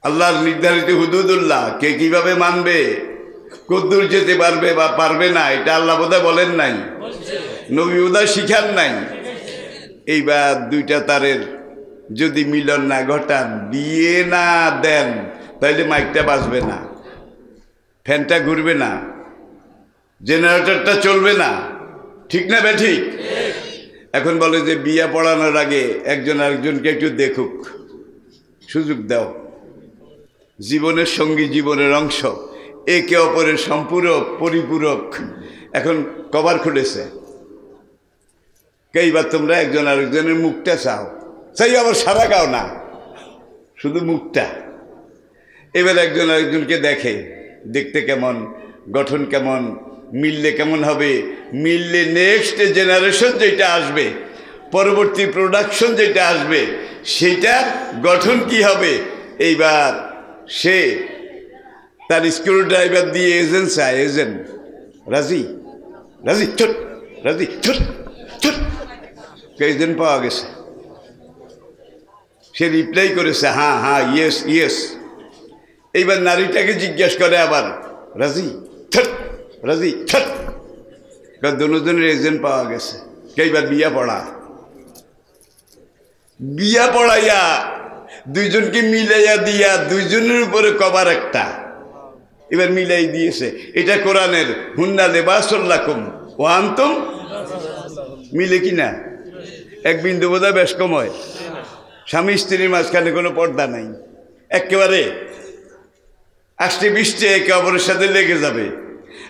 আল্লাহর নির্ধারিত হুদুদুল্লাহ কে কিভাবে মানবে, কদ্দুর যেতে পারবে বা পারবে না, এটা আল্লাহ বোধহয় বলেন নাই, নবী বোধহয় শিখান নাই। এইবার দুইটা তারের যদি মিলন না ঘটান, বিয়ে না দেন, তাহলে মাইকটা বাজবে না, ফ্যানটা ঘুরবে না, জেনারেটরটা চলবে না, ঠিক না বেঠিক? এখন বলে যে বিয়া পড়ানোর আগে একজন আরেকজনকে একটু দেখুক, সুযোগ দাও। জীবনের সঙ্গী, জীবনের অংশ, একে অপরের সম্পূরক, পরিপূরক। এখন কভার খুলেছে, কেইবার তোমরা একজন আরেকজনের মুখটা চাও, চাই আবার সারা গাও না, শুধু মুখটা। এবার একজন আরেকজনকে দেখে, দেখতে কেমন, গঠন কেমন, মিললে কেমন হবে, মিললে নেক্সট জেনারেশন যেটা আসবে, পরবর্তী প্রোডাকশন যেটা আসবে, সেটার গঠন কি হবে। এইবার সে তার স্ক্রু ড্রাইভার দিয়ে এজেন্ট চায়, এজেন্ট রাজি, রাজি ছোট, রাজি ছোট ছোট, এজেন্ট পাওয়া গেছে। সে রিপ্লাই করেছে হ্যাঁ হ্যাঁ, ইয়েস ইয়েস। এইবার নারীটাকে জিজ্ঞেস করে আবার, রাজি ছোট, রাজি ছোট, দুজনের এজেন্ট পাওয়া গেছে। এইবার বিয়া পড়া, বিয়া পড়াইয়া দুইজনকে মিলাইয়া দিয়া দুইজনের উপরে কভার একটা এবার মিলাই দিয়েছে। এটা কোরআনের হুন্না লিবাসুল লাকুম ওয়া আনতুম, মিলে কিনা? এক বিন্দু বোধহয় বেশ কম হয়। স্বামী স্ত্রীর মাঝখানে কোনো পর্দা নাই, একেবারে আষ্টে বৃষ্টে একে অপরের সাথে লেগে যাবে।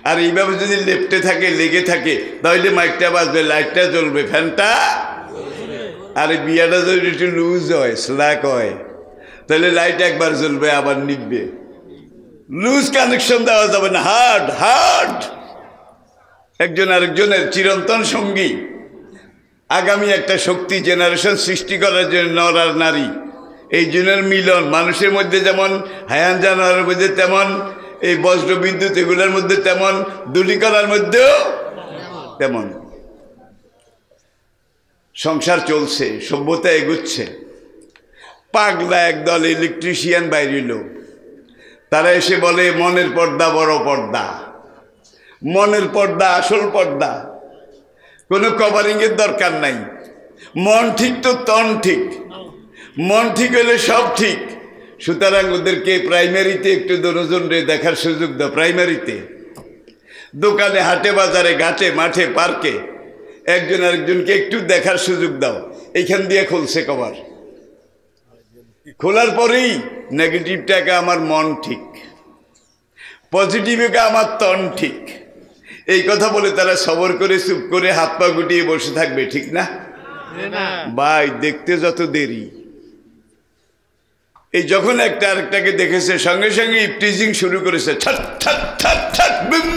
আর এইভাবে যদি লেপটে থাকে, লেগে থাকে, তাহলে মাইকটা বাজবে, লাইটটা জ্বলবে, ফ্যানটা। আর এই বিয়াটা যদি একটু লুজ হয়, স্ল্যাক হয়, তাহলে লাইট একবার জ্বলবে আবার নিববে। লুজ কানেকশন দেওয়া যাবে না, হার্ড হার্ড একজন আরেকজনের চিরন্তন সঙ্গী, আগামী একটা শক্তি জেনারেশন সৃষ্টি করার জন্য নর আর নারী এই জনের মিলন, মানুষের মধ্যে যেমন হায়ান জানোয়ারের মধ্যে তেমন, এই বজ্র বিদ্যুৎ এগুলোর মধ্যে তেমন, ধূলিকণার মধ্যেও তেমন। সংসার চলছে, সভ্যতা এগুচ্ছে। পাগলা একদল ইলেকট্রিশিয়ান বাইরিল, তারা এসে বলে মনের পর্দা বড় পর্দা, মনের পর্দা আসল পর্দা, কোনো কভারিংয়ের দরকার নাই। মন ঠিক তো তন ঠিক, মন ঠিক হলে সব ঠিক। সুতরাং ওদেরকে প্রাইমারিতে একটু দনজনরে দেখার সুযোগ দাও। প্রাইমারিতে, দোকানে, হাটে, বাজারে, ঘাটে, মাঠে, পার্কে একজন আরেকজনকে একটু দেখার সুযোগ দাও। এইখান দিয়ে খুলছে কভার, খোলার পরেই নেগেটিভটাকে আমার মন ঠিক, পজিটিভকে আমার তন ঠিক। এই কথা বলে তারা সবর করে চুপ করে হাত পা গুটিয়ে বসে থাকবে, ঠিক না ভাই? দেখতে যত দেরি। এই যখন একটা আরেকটাকে দেখেছে সঙ্গে সঙ্গে ইপটিজিং শুরু করেছে, ঠাট ঠাট ঠাট ঠাট বুম।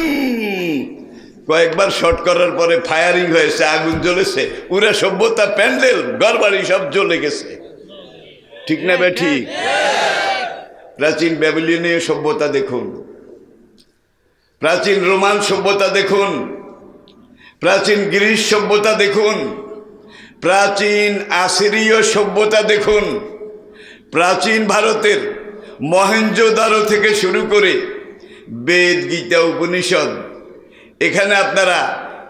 কয়েকবার শর্ট করার পরে ফায়ারিং হয়েছে, আগুন জ্বলেছে, পুরা সভ্যতা, প্যান্ডেল, ঘরবাড়ি সব জ্বলে গেছে, ঠিক না বে ঠিক? প্রাচীন ব্যাবিলনীয় সভ্যতা দেখুন, প্রাচীন রোমান সভ্যতা দেখুন, প্রাচীন গ্রিস সভ্যতা দেখুন, প্রাচীন আসিরীয় সভ্যতা দেখুন, প্রাচীন ভারতের মহেঞ্জোদারো থেকে শুরু করে বেদ, গীতা, উপনিষদ, এখানে আপনারা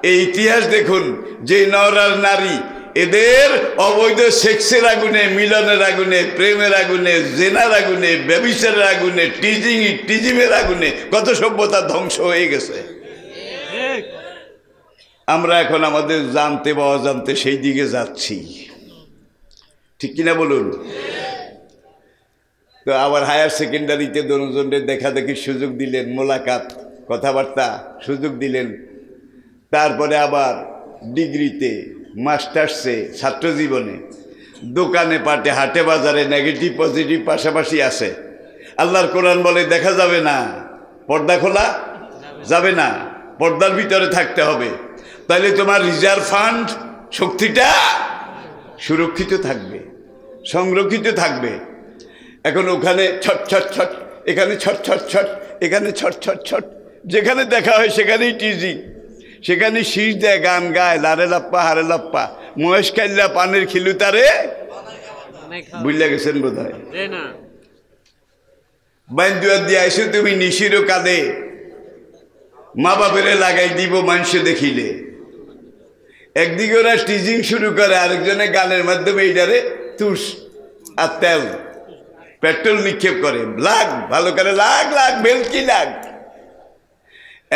এই ইতিহাস দেখুন যে নর আর নারী এদের অবৈধ সেক্সের আগুনে, মিলনের আগুনে, প্রেমের আগুনে, জেনার আগুনে, ব্যভিচারের আগুনে, টিজিমের আগুনে কত সভ্যতা ধ্বংস হয়ে গেছে। আমরা এখন আমাদের জানতে বা অজান্তে সেই দিকে যাচ্ছি, ঠিক কিনা বলুন? তো আবার হায়ার সেকেন্ডারিতে দুজনের দেখা দেখির সুযোগ দিলেন, মোলাকাত, কথাবার্তা সুযোগ দিলেন। তারপরে আবার ডিগ্রিতে, মাস্টার্সে, ছাত্র জীবনে, দোকানে, পাটে, হাটে, বাজারে নেগেটিভ পজিটিভ পাশাপাশি আছে। আল্লাহর কোরআন বলে দেখা যাবে না, পর্দা খোলা যাবে না, পর্দার ভিতরে থাকতে হবে। তাহলে তোমার রিজার্ভ ফান্ড শক্তিটা সুরক্ষিত থাকবে, সংরক্ষিত থাকবে। এখন ওখানে ছট ছট ছট, এখানে ছট ছট ছট, এখানে ছট ছট ছট, যেখানে দেখা হয় সেখানেই টিজি, সেখানে শীষ দেয়, গান গায়, লারে লাপ্পা হারে লাপ্পা, মহেশ কাল্লা পানের খিলুতারে বুঝলে গেছেন বোধ হয়। বাইন দুয়ার দিয়ে আইসো তুমি নিশিরও কাঁদে, মা বাপেরে লাগাই দিব মানুষ দেখিলে। একদিকে ওরা টিজিং শুরু করে, আরেকজনে গানের মাধ্যমে এইটারে তুষ আর তেল পেট্রোল নিক্ষেপ করে, লাগ ভালো করে, লাগ লাগ ভেলকি লাগ,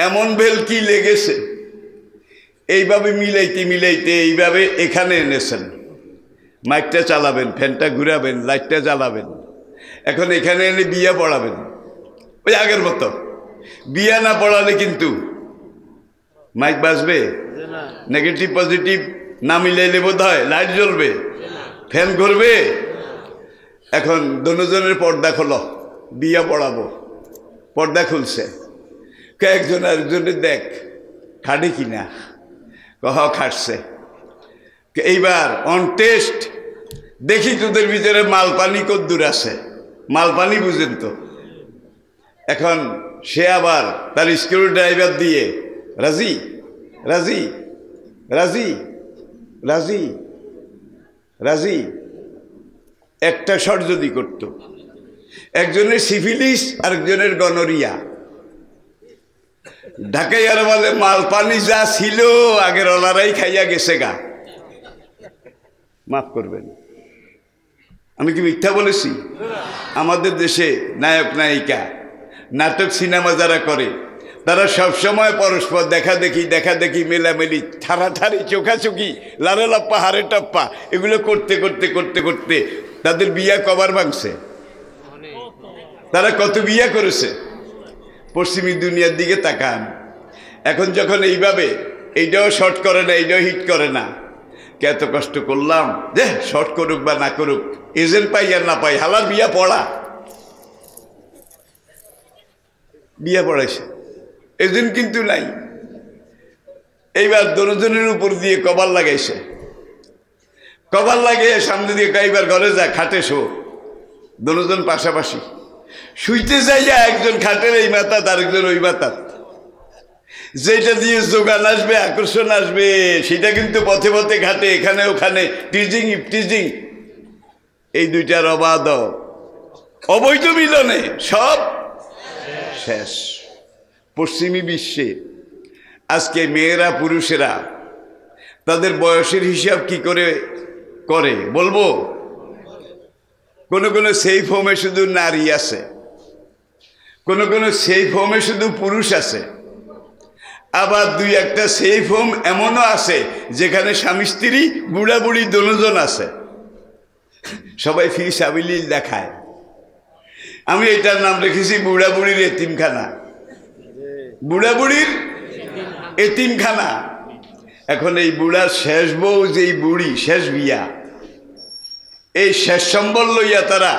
এমন ভেলকি লেগেছে। এইভাবে মিলাইতে মিলাইতে এইভাবে এখানে এনেছেন, মাইকটা চালাবেন, ফ্যানটা ঘুরাবেন, লাইটটা জ্বালাবেন। এখন এখানে এনে বিয়া পড়াবেন, ওই আগের মতো। বিয়া না পড়ালে কিন্তু মাইক বাজবে, নেগেটিভ পজিটিভ না মিলাইলে বোধ হয় লাইট জ্বলবে, ফ্যান ঘুরবে। এখন দুজনের পর্দা খোলো, বিয়া পড়াবো, পর্দা খুলছে। কয়েকজন আরেকজনের দেখ খাটে কিনা, কহ খাটছে। এইবার অন টেস্ট দেখি তোদের ভিতরে মালপানি কদ্দূর আছে, মালপানি বুঝেন তো। এখন সে আবার তার স্ক্রু ড্রাইভার দিয়ে রাজি রাজি রাজি রাজি রাজি একটা শট যদি করত, একজনের সিফিলিস আরেকজনের গনোরিয়া, ঢাকাই আর বলে মালপানি যা ছিল আগের ওলারাই খাইয়া গেছে গা। মাফ করবেন, আমি কি মিথ্যা বলেছি? আমাদের দেশে নায়ক নায়িকা, নাটক, সিনেমা যারা করে তারা সবসময় পরস্পর দেখা দেখি, মেলামেলি, ঠাড়াঠাড়ি, চোখাচোখি, লারে লাপ্পা হারে টাপ্পা, এগুলো করতে করতে করতে করতে তাদের বিয়া কবার ভাঙছে। তারা কত বিয়া করেছে। পশ্চিমী দুনিয়ার দিকে তাকান। এখন যখন এইভাবে এইটাও শর্ট করে না, এইটাও হিট করে না, এত কষ্ট করলাম যে শর্ট করুক বা না করুক, এজেন্ট পাই আর না পাই, হালার বিয়া পড়া, বিয়া পড়াইছে, এজেন্ট কিন্তু নাই। এইবার দুজনের উপর দিয়ে কভার লাগাইছে, কভার লাগিয়ে সামনে দিয়ে এইবার ঘরে যা, খাটে শো। দুজন পাশাপাশি শুইতে যাইয়া একজন খাটের এই মাথাত, আরেকজন ওই মাথাত। যেটা দিয়ে যোগান আসবে, আকর্ষণ আসবে, সেটা কিন্তু পথে পথে ঘাটে, এখানে ওখানে টিজিং ইপটিজিং, এই দুইটার অবাধ অবৈধ মিলনে সব শেষ। পশ্চিমী বিশ্বে আজকে মেয়েরা পুরুষেরা তাদের বয়সের হিসাব কি করে করে বলবো? কোনো কোনো সেফ হোমে শুধু নারী আছে, কোনো কোনো সেফ হোমে শুধু পুরুষ আছে, আবার দুই একটা সেফ হোম এমনও আছে যেখানে স্বামী স্ত্রী বুড়া বুড়ি দুজন আছে, সবাই ফি সাবিলিল দেখায়। আমি এটার নাম রেখেছি বুড়া বুড়ির এতিমখানা, বুড়া বুড়ির এতিমখানা। এখন এই বুড়ার শেষ বউ, যেই বুড়ি শেষ বিয়া, এই শেষ সম্বল লইয়া তারা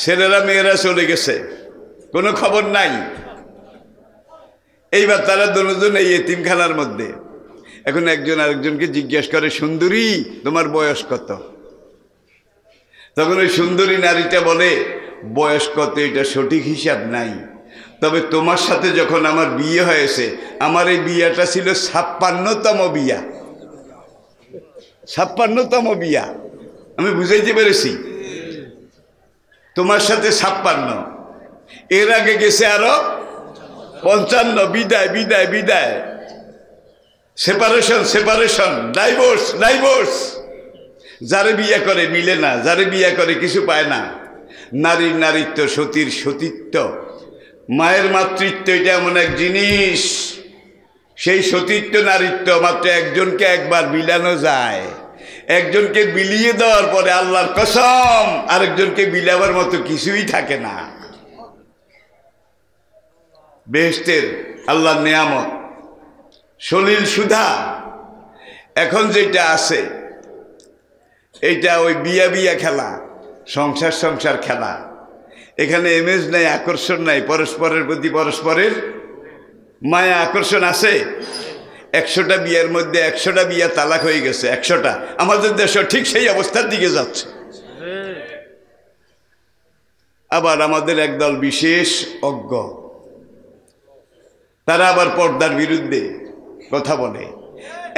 ছেলেরা মেয়েরা চলে গেছে, কোনো খবর নাই। এইবার তারা দুজন এই এতিমখানার মধ্যে। এখন একজন আরেকজনকে জিজ্ঞেস করে, সুন্দরী তোমার বয়স কত? তখন ওই সুন্দরী নারীটা বলে, বয়স কত এটা সঠিক হিসাব নাই, তবে তোমার সাথে যখন আমার বিয়ে হয়েছে, আমার এই বিয়াটা ছিল 56তম বিয়া। 56তম বিয়া, আমি বুঝাইতে পেরেছি? তোমার সাথে 56, এর আগে গেছে আরো 55। বিদায় বিদায় বিদায়, সেপারেশন সেপারেশন, ডাইভোর্স ডাইভোর্স। যারে বিয়ে করে মিলে না, যারে বিয়ে করে কিছু পায় না। নারীর নারীত্ব, সতীর সতীত্ব, মায়ের মাতৃত্ব, এটা এমন এক জিনিস, সেই সতীত্ব নারীত্ব মাত্র একজনকে একবার বিলানো যায়। একজনকে বিলিয়ে দেওয়ার পরে আল্লাহর কসম আরেকজনকে বিলাবার মতো কিছুই থাকে না। বেহেশতের আল্লাহর নেয়ামত, সলিল সুধা এখন যেটা আছে, এইটা ওই বিয়া বিয়া খেলা, সংসার সংসার খেলা। এখানে এমেজ নাই, আকর্ষণ নাই, পরস্পরের প্রতি পরস্পরের মায়া আকর্ষণ আছে। 100টা বিয়ের মধ্যে 100টা বিয়া তালাক হয়ে গেছে, 100টা। আমাদের দেশও ঠিক সেই অবস্থার দিকে যাচ্ছে। আবার আমাদের একদল বিশেষ অজ্ঞ, তারা আবার পর্দার বিরুদ্ধে কথা বলে।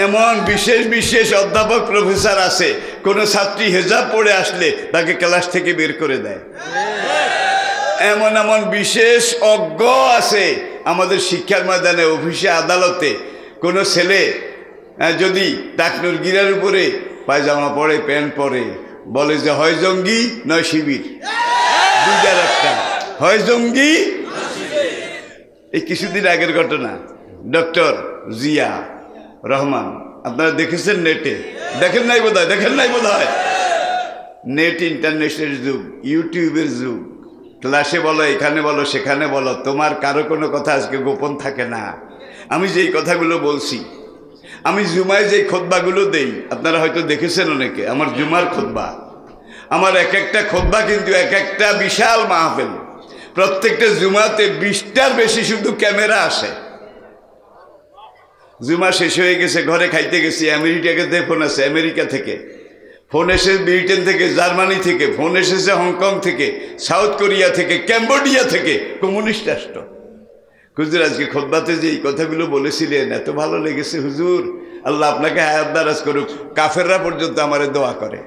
এমন বিশেষ বিশেষ অধ্যাপক প্রফেসর আছে, কোন ছাত্রী হেজাব পড়ে আসলে তাকে ক্লাস থেকে বের করে দেয়। এমন এমন বিশেষ অজ্ঞ আছে আমাদের শিক্ষার ময়দানে, অফিসে, আদালতে। কোনো ছেলে যদি টাকনুর গিরার উপরে পায়জামা পরে, প্যান্ট পরে, বলে যে হয় জঙ্গি নয় শিবির, দুইটার একটা, হয় জঙ্গি। এই কিছুদিন আগের ঘটনা, ডক্টর জিয়া রহমান, আপনারা দেখেছেন নেটে? দেখেন নাই বোধ হয়, দেখেন নাই বোধ হয়। নেট ইন্টারনেটের যুগ, ইউটিউবের যুগ। ক্লাসে বলো, এখানে বলো, সেখানে বলো, তোমার কারো কোনো কথা আজকে গোপন থাকে না। আমি যেই কথাগুলো বলছি, আমি জুমায় যেই খুতবাগুলো দেই, আপনারা হয়তো দেখেছেন অনেকে, আমার জুমার খুতবা, আমার এক একটা খুতবা কিন্তু এক একটা বিশাল মাহফিল। প্রত্যেকটা জুমাতে 20টার বেশি শুধু ক্যামেরা আসে। জুমা শেষ হয়ে গেছে, ঘরে খাইতে গেছি, আমেরিকাতে ফোন আছে, আমেরিকা থেকে ফোন এসে, ব্রিটেন থেকে, জার্মানি থেকে ফোন এসেছে, হংকং থেকে, সাউথ কোরিয়া থেকে, ক্যাম্বোডিয়া থেকে, কমিউনিস্ট রাষ্ট্র। হুজুর আজকে খুতবাতে যে এই কথাগুলো বলেছিলেন, এত ভালো লেগেছে হুজুর, আল্লাহ আপনাকে হায়াত দারাজ করুক। কাফেররা পর্যন্ত আমারে দোয়া করে।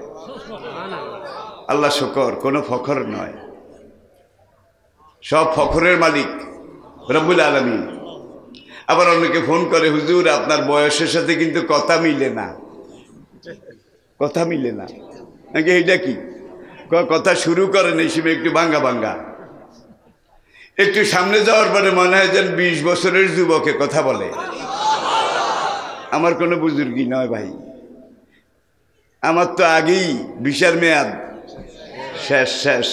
আল্লাহ শুকর, কোনো ফখর নয়, সব ফখরের মালিক রব্বুল আলামিন। আবার অনেকে ফোন করে, হুজুর আপনার বয়সের সাথে কিন্তু কথা মিলে না, কথা মিলে না। নাকি এইটা কি কথা শুরু করেন এই সময় একটু ভাঙ্গা ভাঙ্গা, একটু সামনে যাওয়ার পরে মনে হয় যেন 20 বছরের যুবকে কথা বলে। আমার কোনো বুজুর্গি নয় ভাই, আমার তো আগেই ভিসার মেয়াদ শেষ শেষ।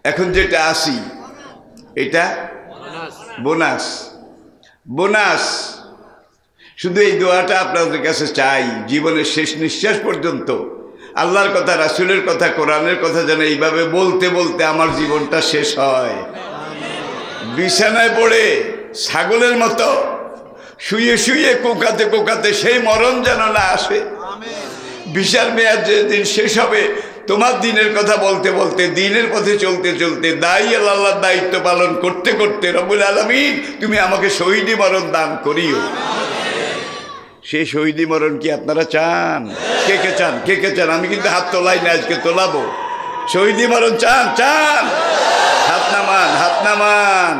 এখন যেটা আসি এটা বোনাস, বোনাস। শুধু এই দোয়াটা আপনাদের কাছে চাই, জীবনের শেষ নিঃশ্বাস পর্যন্ত আল্লাহর কথা, রাসূলের কথা, কোরআনের কথা যেন এইভাবে বলতে বলতে আমার জীবনটা শেষ হয়। বিছানায় পড়ে ছাগলের মতো শুয়ে শুয়ে কোকাতে কোকাতে সেই মরণ যেন না আসে। বিচার মেয়াদ যেদিন শেষ হবে, তোমার দিনের কথা বলতে বলতে, দিনের পথে চলতে চলতে, দায়ী আল্লাহর দায়িত্ব পালন করতে করতে রব্বুল আলামিন তুমি আমাকে শহীদি মরণ দান করিও। সেই শহীদি মরণ কি আপনারা চান? কে কে চান? কে কে চান? আমি কিন্তু হাত তোলাই না, আজকে তোলাবো। শহীদি মরণ চান? চান? হাত নামান, হাত নামান।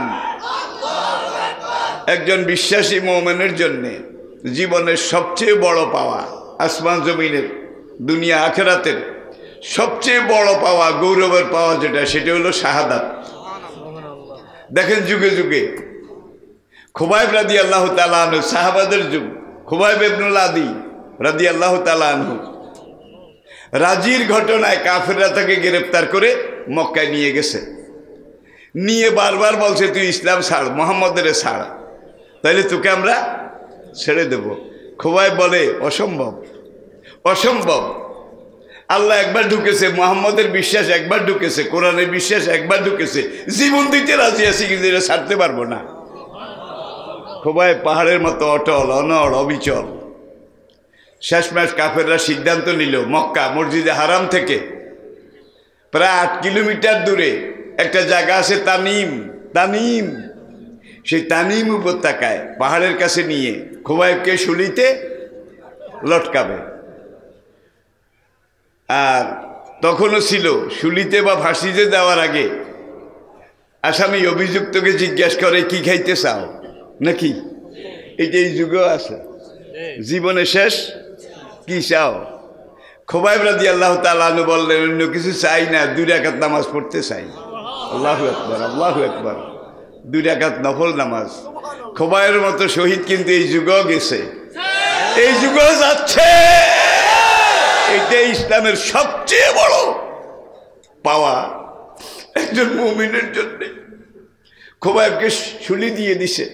একজন বিশ্বাসী মুমিনের জন্য জীবনের সবচেয়ে বড় পাওয়া, আসমান জমিনের, দুনিয়া আখিরাতের সবচেয়ে বড় পাওয়া, গৌরবের পাওয়া যেটা, সেটা হলো শাহাদাত। দেখেন যুগে যুগে খুবাইব রাদিয়াল্লাহু তাআলা আনহু, সাহাবাদের যুগ, খুবাইব ইবনুল আদি রাদিয়াল্লাহু তাআলা আনহু, রাজির ঘটনায় কাফেররা তাকে গ্রেফতার করে মক্কায় নিয়ে গেছে। নিয়ে বারবার বলছে তুই ইসলাম ছাড়, মুহাম্মদের ছাড়, তাইলে তোকে আমরা ছেড়ে দেব। খুবাইব বলে অসম্ভব, অসম্ভব। আল্লাহ একবার ঢুকেছে, মুহাম্মদের বিশ্বাস একবার ঢুকেছে, কোরআনের বিশ্বাস একবার ঢুকেছে, জীবন দিতে রাজি আছি, কিন্তু এটা ছাড়তে পারবো না। খুবাইব পাহাড়ের মতো অটল, অনড়, অবিচল। শেষমেশ কাফেররা সিদ্ধান্ত নিল, মক্কা মসজিদে হারাম থেকে প্রায় 8 কিলোমিটার দূরে একটা জায়গা আছে তানিম, তানিম, সেই তানিম উপত্যকায় পাহাড়ের কাছে নিয়ে খুবাইবকে শুলিতে লটকাবে। আর তখনও ছিল শুলিতে বা ফাঁসিতে দেওয়ার আগে আসামি অভিযুক্তকে জিজ্ঞাসা করে কি খাইতে চাও নাকি, এটা এই যুগেও আছে, জীবনে শেষ কি চাও? খুবাইব রাদিয়াল্লাহু তাআলা আনহু বললেন অন্য কিছু চাই না, 2 রাকাত নামাজ পড়তে চাই। আল্লাহু আকবার, আল্লাহু আকবার। 2 রাকাত নফল নামাজ। খুবাইবের মতো শহীদ কিন্তু এই যুগেও গেছে, এই যুগেও যাচ্ছে। এটাই ইসলামের সবচেয়ে বড় পাওয়া একজন মুমিনের জন্য। খুবাইবকে শুলি দিয়ে দিছে।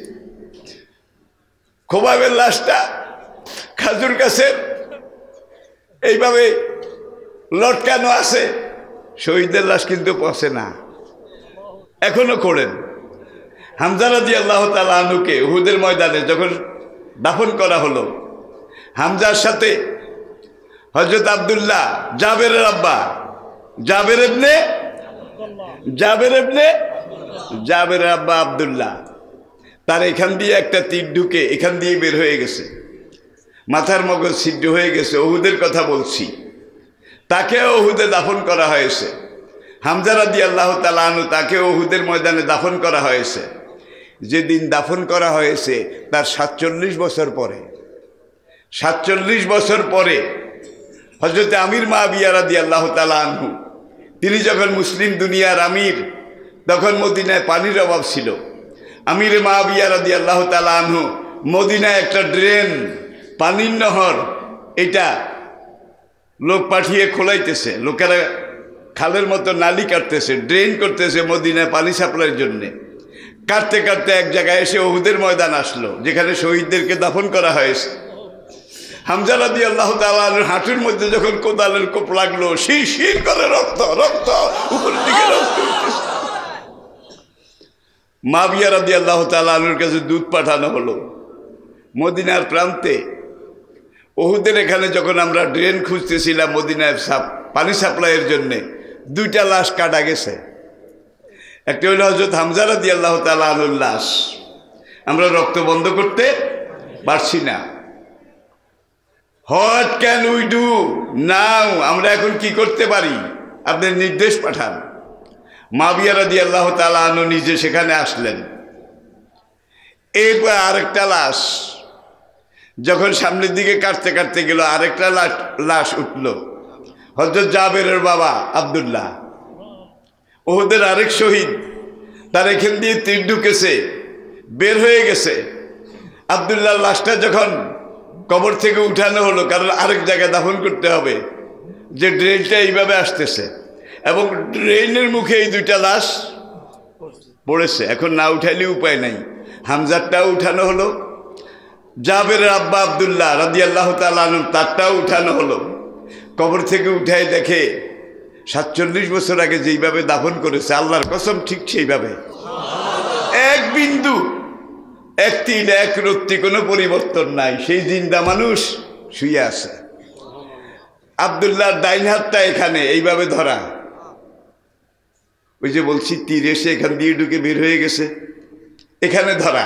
খুবাইবের লাশটা খাজুর গাছের এইভাবে লটকানো আছে। শহীদের লাশ কিন্তু পচে না, এখনো করেন। হামজা রাদিয়াল্লাহু তাআলা আনহুকে উহুদের ময়দানে যখন দাফন করা হলো, হামজার সাথে হযরত আব্দুল্লাহ, জাবেরের আব্বা, জাবেরের আব্বা আব্দুল্লাহ, তার এখান দিয়ে একটা তীর ঢুকে এখান দিয়ে বের হয়ে গেছে, মাথার মগজ ছিদ্র হয়ে গেছে। উহুদের কথা বলছি, তাকেও উহুদে দাফন করা হয়েছে। হামজা রাদিয়াল্লাহু তাআলা আনহু, তাকেও উহুদের ময়দানে দাফন করা হয়েছে। যেদিন দাফন করা হয়েছে তার 47 বছর পরে, 47 বছর পরে হযরত আমির মুআবিয়া রাদিয়াল্লাহু তাআলা আনহু, তিনি যখন মুসলিম দুনিয়ার আমির, তখন মদিনায় পানির অভাব ছিল। আমির মুআবিয়া রাদিয়াল্লাহু তাআলা আনহু মদিনায় একটা ড্রেন, পানির নহর, এটা লোক পাঠিয়ে খোলাইতেছে। লোকেরা খালের মতো নালি কাটতেছে, ড্রেন করতেছে মদিনায় পানি সাপ্লাইয়ের জন্যে। কাটতে কাটতে এক জায়গায় এসে উহুদের ময়দান আসলো, যেখানে শহীদদেরকে দাফন করা হয়েছে। হামজা রাদিয়াল্লাহু তাআলা হাঁটুর মধ্যে যখন কোদালের কোপ লাগলো, শিরশির করে রক্ত, রক্ত উপরের দিকে রক্ত উঠতেছে। মুআবিয়া রাদিয়াল্লাহু তাআলা আনহুর কাছে দুধ পাঠানো হলো মদিনার প্রান্তে। উহুদের এখানে যখন আমরা ড্রেন খুঁজতেছিলাম মদিনায় পানি সাপ্লাইয়ের জন্যে, 2টা লাশ কাটা গেছে। একটা হলো হযরত হামজা রাদিয়াল্লাহু তাআলা আনহুর লাশ। আমরা রক্ত বন্ধ করতে পারছি না। হোয়াট ক্যান উই ডু নাও? আমরা এখন কি করতে পারি? আপনি নির্দেশ পাঠান। মুআবিয়া রাদিয়াল্লাহু তাআলা আনহু নিজে সেখানে আসলেন। এরপর আরেকটা লাশ যখন সামনের দিকে কাটতে কাটতে গেল, আরেকটা লাশ উঠল, হযরত জাবেরের বাবা আব্দুল্লাহ, উহুদের আরেক শহীদ। তার এখান দিয়ে তীর ঢুকেছে, বের হয়ে গেছে। আব্দুল্লাহর লাশটা যখন কবর থেকে উঠানো হলো, কারণ আরেক জায়গায় দাফন করতে হবে, যে ড্রেনটা এইভাবে আসতেছে এবং ড্রেনের মুখে এই 2টা লাশ পড়েছে। এখন না উঠাইলে উপায় নাই। হামজারটাও উঠানো হলো, জাবেরের আব্বা আব্দুল্লাহ রাদিয়াল্লাহু তাআলা আনহু তারটাও উঠানো হলো। কবর থেকে উঠাই দেখে 47 বছর আগে যেইভাবে দাফন করেছে, আল্লাহর কসম ঠিক সেইভাবে, এক বিন্দু এক দিন এক রত্তি কোনো পরিবর্তন নাই, সেই জিন্দা মানুষ শুয়ে আছে। আব্দুল্লাহর ডাইন হাতটা এখানে এইভাবে ধরা, ওই যে বলছি তীর এসে এখান দিয়ে ঢুকে বের হয়ে গেছে, এখানে ধরা।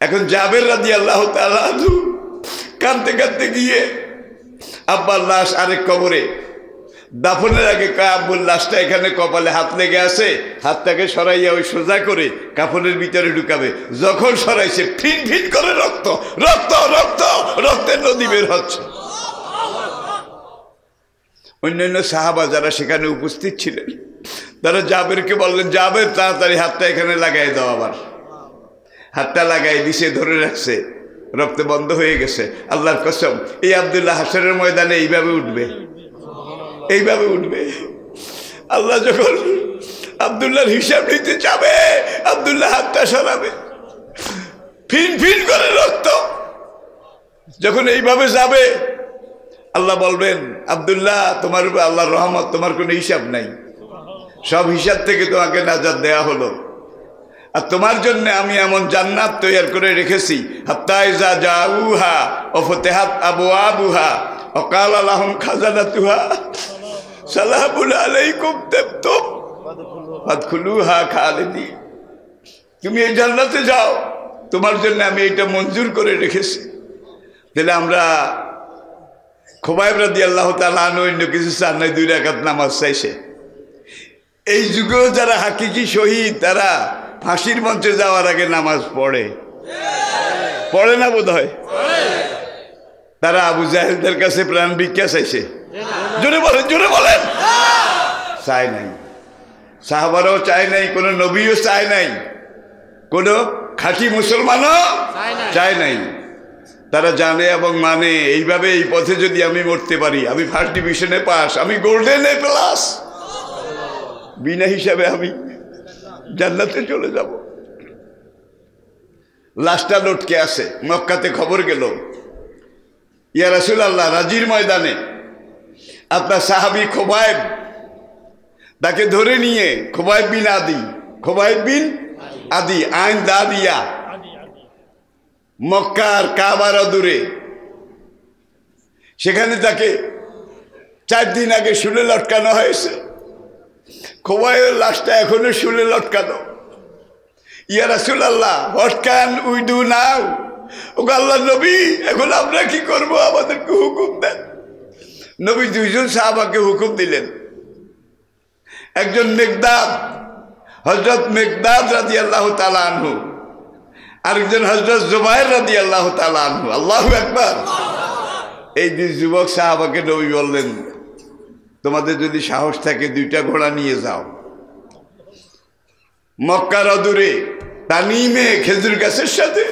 এখন জাবের রাদিয়াল্লাহু তাআলা আনহু কাঁদতে কাঁদতে গিয়ে আব্বার লাশ আরেক কবরে দাফনের আগে আব্বুর লাশটা এখানে কপালে হাত লেগে আছে, হাতটাকে সরাইয়া ওই সোজা করে কাফনের ভিতরে ঢুকাবে। যখন সরাইছে ফিন ফিন করে রক্ত রক্ত রক্ত রক্তের নদী বের হচ্ছে। অন্যান্য সাহাবা যারা সেখানে উপস্থিত ছিলেন তারা জাবেরকে বললেন, জাবের তাড়াতাড়ি হাতটা এখানে লাগাই দাও। আবার হাতটা লাগাই দিছে, ধরে রাখছে, রক্ত বন্ধ হয়ে গেছে। আল্লাহর কসম, এই আব্দুল্লাহ হাসরের ময়দানে এইভাবে উঠবে, এইভাবে উঠবে। আল্লাহ যখন আব্দুল্লাহর হিসাব নিতে যাবে, আব্দুল্লাহ হাতটা সরাবে, ফিন ফিন করে রক্ত যখন এইভাবে যাবে, আল্লাহ বলবেন, আব্দুল্লাহ তোমার উপর আল্লাহর রহমত, তোমার কোনো হিসাব নাই, সব হিসাব থেকে তোমাকে নাজাত দেয়া হলো। আর তোমার জন্য আমি এমন জান্নাত তৈরি করে রেখেছি, হাত্তা ইযা জাউহা ওয়া ফুতিহাত আবওয়াবুহা ওয়া ক্বালা লাহুম খাজানাতুহা সালামুন আলাইকুম তিবতুম ফাদখুলুহা খালিদিন। তুমি এই জান্নাতে যাও, তোমার জন্য আমি এটা মঞ্জুর করে রেখেছি। তাহলে আমরা খুবাইব রাদিয়াল্লাহু তাআলা আনহু অন্য কিছু চান নাই, 2 রাকাত নামাজ চাইছে। এই যুগেও যারা হাকিকি শহীদ, তারা ফাঁসির মঞ্চে যাওয়ার আগে নামাজ পড়ে, পড়ে না বোধ হয়? তারা আবু জাহেলদের কাছে প্রাণ ভিক্ষা চাইছে, জোরে বলেন, জোরে বলেন। চায় নাই, সাহাবারাও চায় নাই, কোনো নবীও চায় নাই, কোনো খাঁটি মুসলমানও চায় নাই। তারা জানে এবং মানে এইভাবে এই পথে যদি আমি মরতে পারি, আমি ফার্স্ট ডিভিশনে পাস, আমি গোল্ডেন এ প্লাস, বিনা হিসাবে আমি জান্নাতে চলে যাব। লাশটা লটকে আছে, মক্কাতে খবর গেল, ইয়া রাসূলুল্লাহ, রাজির ময়দানে আপনার সাহাবী খুবাইব, তাকে ধরে নিয়ে খুবাইব বিন আদি, খুবাইব বিন আদি আইন দাদিয়া, মক্কার কাবার দূরে, সেখানে তাকে 4 দিন আগে শুলে লটকানো হয়েছে। খুবাইবের লাশটা এখনো শুলে লটকানো। ইয়া রাসূলুল্লাহ, what can we do now? ও আল্লাহর নবী, এখন আমরা কি করব? আমাদেরকে হুকুম দেন। নবী 2 জন সাহাবাকে হুকুম দিলেন। একজন মিকদাদ, হযরত মিকদাদ রাদিয়াল্লাহু তাআলা আনহু, আরেকজন হযরত জুবাইর রাদিয়াল্লাহু তাআলা আনহু। আল্লাহু আকবার। এই 2 যুবক সাহাবাকে নবী বললেন, তোমাদের যদি সাহস থাকে 2টা ঘোড়া নিয়ে যাও, মক্কার অদূরে তানিমে খেজুর গাছের সাথে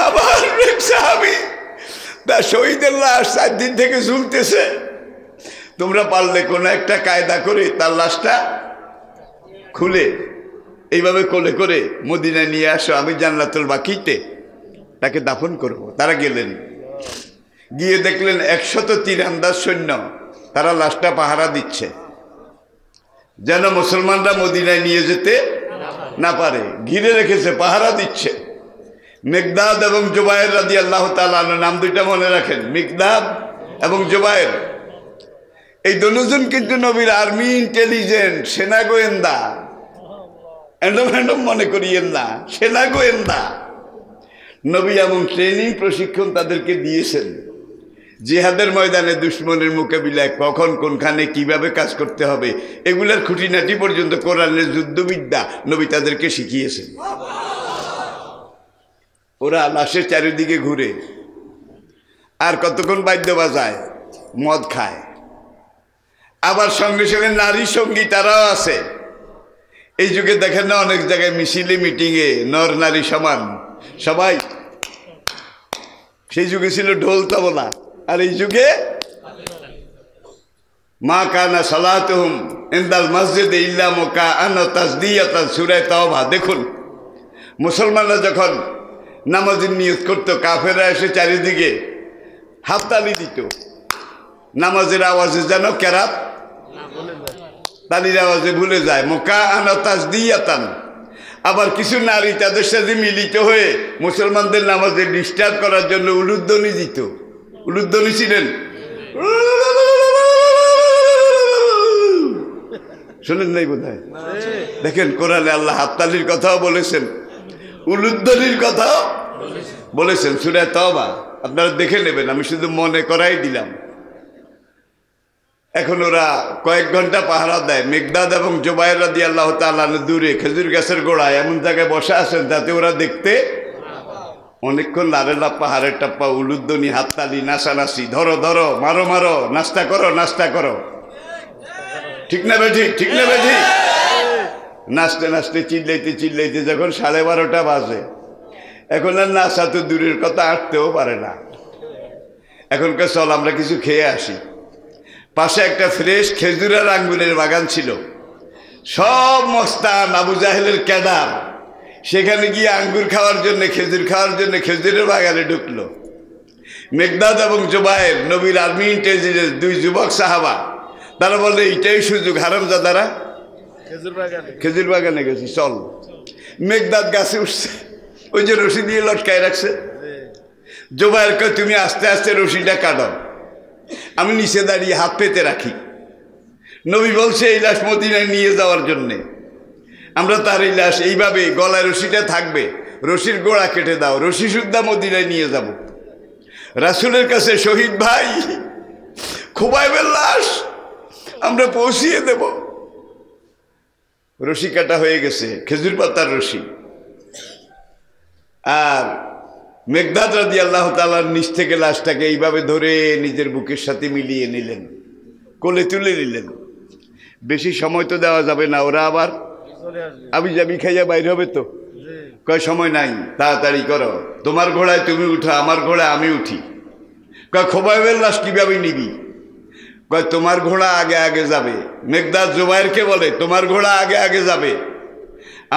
আবার এক সাহাবী তার শহীদের লাশ 4 দিন থেকে ঝুলতেছে, তোমরা পারলে কোনো একটা কায়দা করে তার লাশটা খুলে এইভাবে কোলে করে মদিনায় নিয়ে আসো, আমি জান্নাতুল বাকিতে তাকে দাফন করব। তারা গেলেন, গিয়ে দেখলেন 100 তীরন্দাজ সৈন্য, তারা লাশটা পাহারা দিচ্ছে যেন মুসলমানরা মদিনায় নিয়ে যেতে না পারে, ঘিরে রেখেছে, পাহারা দিচ্ছে। মিকদাদ এবং জুবাইর রাদিয়াল্লাহু তাআলা আনহু, নাম 2টা মনে রাখেন, মিকদাদ এবং জুবাইর। এই দুজন কিন্তু নবীর আর্মি ইন্টেলিজেন্ট, সেনা গোয়েন্দা, এন্ডম মনে করিয়েন না, সেনা গোয়েন্দা। নবী এমন ট্রেনিং প্রশিক্ষণ তাদেরকে দিয়েছেন, জিহাদের ময়দানে দুশ্মনের মোকাবিলায় কখন কোনখানে কিভাবে কাজ করতে হবে, এগুলার খুঁটিনাটি পর্যন্ত কোরআনের যুদ্ধবিদ্যা নবী তাদেরকে শিখিয়েছেন। ওরা লাশের চারিদিকে ঘুরে আর কতক্ষণ বাদ্য বাজায়, মদ খায়, আবার সঙ্গে সঙ্গে নারী সঙ্গী তারাও আছে। এই যুগে দেখেন না অনেক জায়গায় মিছিলে মিটিংয়ে নর নারী সমান, সবাই। সেই যুগে ছিল ঢোল তবলা, আর এই যুগে মা কানা সালাতুহুম ইনদাল মসজিদে ইল্লা মুকাআন তাসদিয়াতান, সূরা তাওবা। দেখুন, মুসলমানরা যখন নামাজের নিয়ত করতো, কাফেররা এসে চারিদিকে হাততালি দিত, নামাজের আওয়াজে যেন কেরাত তালির আওয়াজে ভুলে যায়। মুকাআন তাসদিয়াতান, আবার কিছু নারী তাদের সাথে মিলিত হয়ে মুসলমানদের নামাজে ডিস্টার্ব করার জন্য উলুধ্বনি দিত। উলুধ্বনি ছিলেন, শোনেন নাই বোধহয়? দেখেন কোরআনে আল্লাহ হাততালির কথাও বলেছেন, উলুধ্বনির কথাও বলেছেন। সূরা তওবা আপনারা দেখে নেবেন, আমি শুধু মনে করাই দিলাম। এখন ওরা কয়েক ঘন্টা পাহারা দেয়। মিকদাদ এবং জুবায়ের রাদিয়াল্লাহু তাআলা দূরে খেজুর গাছের গোড়ায় এমন জায়গায় বসে আছেন যাতে ওরা দেখতে অনেকক্ষণ লারেলা পাহাড়ের টাপ্পা, উলুধ্বনি, হাততালি, নাচানাচি, ধরো ধরো, মারো মারো, নাস্তা করো নাস্তা করো। ঠিক না বেঠি? ঠিক না বেঠি? নাচতে নাচতে চিল্লাইতে চিল্লাইতে যখন 12:30 বাজে, এখন আর নাচা তো দূরের কথা, আঁটতেও পারে না। এখনকার চল আমরা কিছু খেয়ে আসি। পাশে একটা ফ্রেশ খেজুরের আঙ্গুরের বাগান ছিল। সব মস্তান আবু জাহেলের ক্যাডার সেখানে গিয়ে আঙ্গুর খাওয়ার জন্য, খেজুর খাওয়ার জন্য খেজুরের বাগানে ঢুকলো। মিকদাদ এবং জুবায়ের নবীর আর্মি ইন্টেলিজেন্স, দুই যুবক সাহাবা, তারা বললে এইটাই সুযোগ, হারামজাদারা খেজুর বাগানে গেছি চল। মিকদাদ গাছে উঠছে, ওই যে রশি দিয়ে লটকায় রাখছে। জুবায়ের কয় তুমি আস্তে আস্তে রশিটা কাটো, আমি নিচে দাঁড়িয়ে হাত পেতে রাখি। নবী বলছে এই লাশ মদিনায় নিয়ে যাওয়ার জন্যে। আমরা তার এই লাশ এইভাবে গলায় রশিটা থাকবে, রশির গোড়া কেটে দাও, রশি সুদ্ধা মদিনায় নিয়ে যাব। রাসূলের কাছে শহীদ ভাই খুবাইবের লাশ আমরা পৌঁছিয়ে দেব। রশি কাটা হয়ে গেছে, খেজুর পাতার রশি। আর মিকদাদ রাদিয়াল্লাহু তাআলার নিচ থেকে লাশটাকে এইভাবে ধরে নিজের বুকের সাথে মিলিয়ে নিলেন, কোলে তুলে নিলেন। বেশি সময় তো দেওয়া যাবে না, ওরা আবার আবি যাবি খাইয়া বাইরে হবে তো। কয় সময় নাই, তাড়াতাড়ি করো, তোমার ঘোড়ায় তুমি উঠো, আমার ঘোড়ায় আমি উঠি। কয় খোবাইবের লাশ কিভাবে নিবি? কয় তোমার ঘোড়া আগে আগে যাবে। মিকদাদ জুবায়েরকে বলে তোমার ঘোড়া আগে আগে যাবে,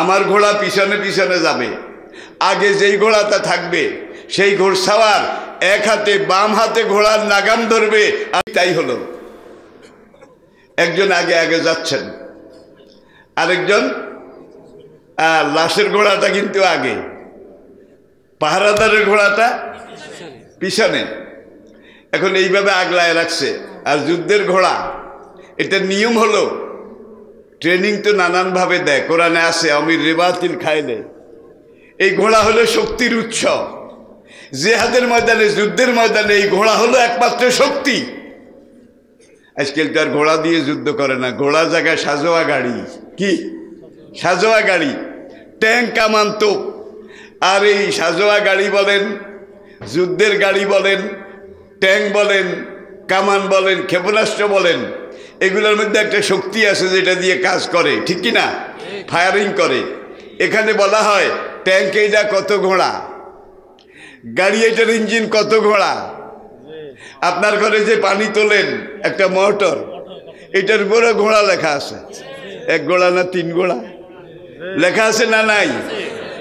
আমার ঘোড়া পিছনে পিছনে যাবে। আগে যেই ঘোড়াটা থাকবে সেই ঘোড়সাওয়ার এক হাতে বাম হাতে ঘোড়ার লাগাম ধরবে। আর তাই হলো, একজন আগে আগে যাচ্ছেন, আরেকজন লাশের ঘোড়াটা কিন্তু আগে, পাহারাদারের ঘোড়াটা পিছনে। এখন এইভাবে আগলায় রাখছে। আর যুদ্ধের ঘোড়া, এটা নিয়ম হলো, ট্রেনিং তো নানানভাবে দেয়, কোরআনে আছে আমির রিবাতিল খায়লে। এই ঘোড়া হলো শক্তির উৎস। জিহাদের ময়দানে, যুদ্ধের ময়দানে এই ঘোড়া হলো একমাত্র শক্তি। আজকাল তো আর ঘোড়া দিয়ে যুদ্ধ করে না, ঘোড়া জায়গায় সাজোয়া গাড়ি। কি সাজোয়া গাড়ি? ট্যাঙ্ক, কামান, তোপ। আর এই সাজোয়া গাড়ি বলেন, যুদ্ধের গাড়ি বলেন, ট্যাঙ্ক বলেন, কামান বলেন, ক্ষেপণাস্ত্র বলেন, এগুলোর মধ্যে একটা শক্তি আছে যেটা দিয়ে কাজ করে, ঠিক কি না? ফায়ারিং করে। এখানে বলা হয় ট্যাঙ্ক এইটা কত ঘোড়া, গাড়ি এটার ইঞ্জিন কত ঘোড়া। আপনার ঘরে যে পানি তোলেন একটা মোটর, এটার উপরে ঘোড়া লেখা আছে। এক ঘোড়া না তিন ঘোড়া লেখা আছে না নাই?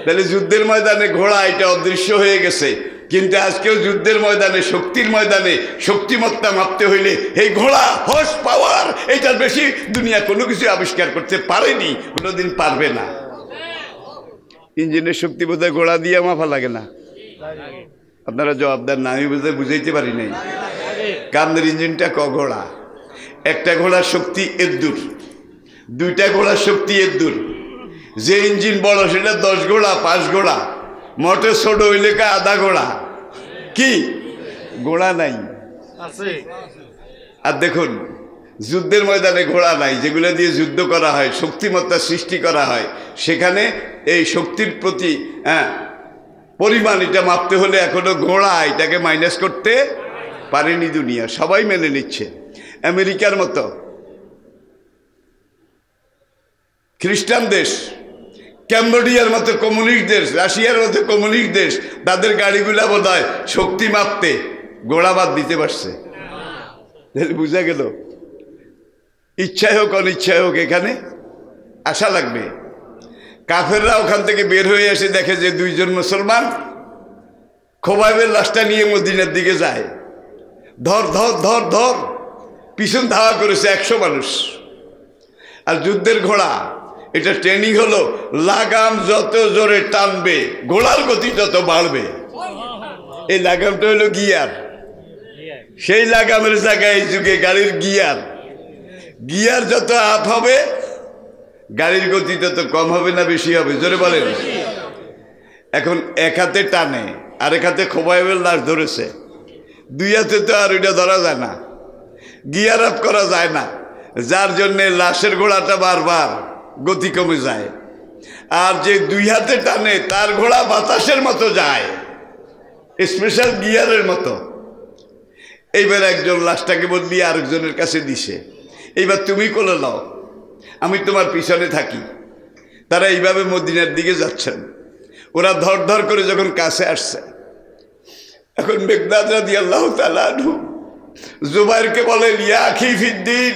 তাহলে যুদ্ধের ময়দানে ঘোড়া এটা অদৃশ্য হয়ে গেছে। কিন্তু আজকেও যুদ্ধের ময়দানে, শক্তির ময়দানে শক্তিমত্তা মাপতে হইলে এই ঘোড়া, হর্স পাওয়ার, এটার বেশি দুনিয়া কোনো কিছু আবিষ্কার করতে পারেনি, কোনোদিন পারবে না। ইঞ্জিনের শক্তি বোধহয় ঘোড়া দিয়ে মাপা লাগে না। আপনারা জবাবদার না, আমি বোধহয় বুঝাইতে পারি নাই। কামদের ইঞ্জিনটা ক ঘোড়া? একটা ঘোড়ার শক্তি এদ্দুর, দুইটা ঘোড়ার শক্তি এদ্দুর। যে ইঞ্জিন বড় সেটা 10 ঘোড়া, 5 ঘোড়া। মোটর ছোট হইলে আধা ঘোড়া। কি ঘোড়া নাই? আর দেখুন যুদ্ধের ময়দানে ঘোড়া নাই, যেগুলো দিয়ে যুদ্ধ করা হয়, শক্তিমত্তা সৃষ্টি করা হয়, সেখানে এই শক্তির প্রতি পরিমাণ এটা মাপতে হলে এখনো ঘোড়া এটাকে মাইনাস করতে পারেনি দুনিয়া। সবাই মেনে নিচ্ছে। আমেরিকার মতো খ্রিস্টান দেশ, ক্যাম্বোডিয়ার মতো কমিউনিস্ট দেশ, রাশিয়ার মতো কমিউনিস্ট দেশ, তাদের গাড়িগুলা বোধ হয় শক্তি মাপতে ঘোড়া বাদ দিতে পারছে। বুঝা গেল, ইচ্ছাই হোক অনিচ্ছাই হোক এখানে আসা লাগবে। কাফেররা ওখান থেকে বের হয়ে এসে দেখে যে 2 জন মুসলমান খোবাইবের লাশটা নিয়ে মদিনার দিকে যায়। ধর ধর ধর ধর, পিছন ধাওয়া করেছে 100 মানুষ। আর যুদ্ধের ঘোড়া এটা ট্রেনিং হলো লাগাম যত জোরে টানবে ঘোড়ার গতি তত বাড়বে। এই লাগামটা হলো গিয়ার। সেই লাগামের জায়গায় এই যুগে গাড়ির গিয়ার। গিয়ার যত আপ হবে গাড়ির গতি তত কম হবে না বেশি হবে? জোরে বলেন। এখন এক হাতে টানে, আরেক হাতে খোবাইবের লাশ ধরেছে, দুই হাতে তো আর ওইটা ধরা যায় না, গিয়ার আপ করা যায় না, যার জন্যে লাশের ঘোড়াটা বারবার গতি কমে যায়। আর যে দুই হাতে টানে তার ঘোড়া বাতাসের মতো যায়, স্পেশাল গিয়ারের মতো। এইবার একজন লাশটাকে বদলিয়ে আরেকজনের কাছে দিছে, এইবার তুমি কোলে নাও, আমি তোমার পিছনে থাকি। তারা এইভাবে মদিনার দিকে যাচ্ছেন। ওরা ধর ধর করে যখন কাছে আসছে, এখন মিকদাদ রাদিয়াল্লাহু তাআলা আনহু জুবাইরকে বলেন, ইয়া আখি ফিদ্দিন,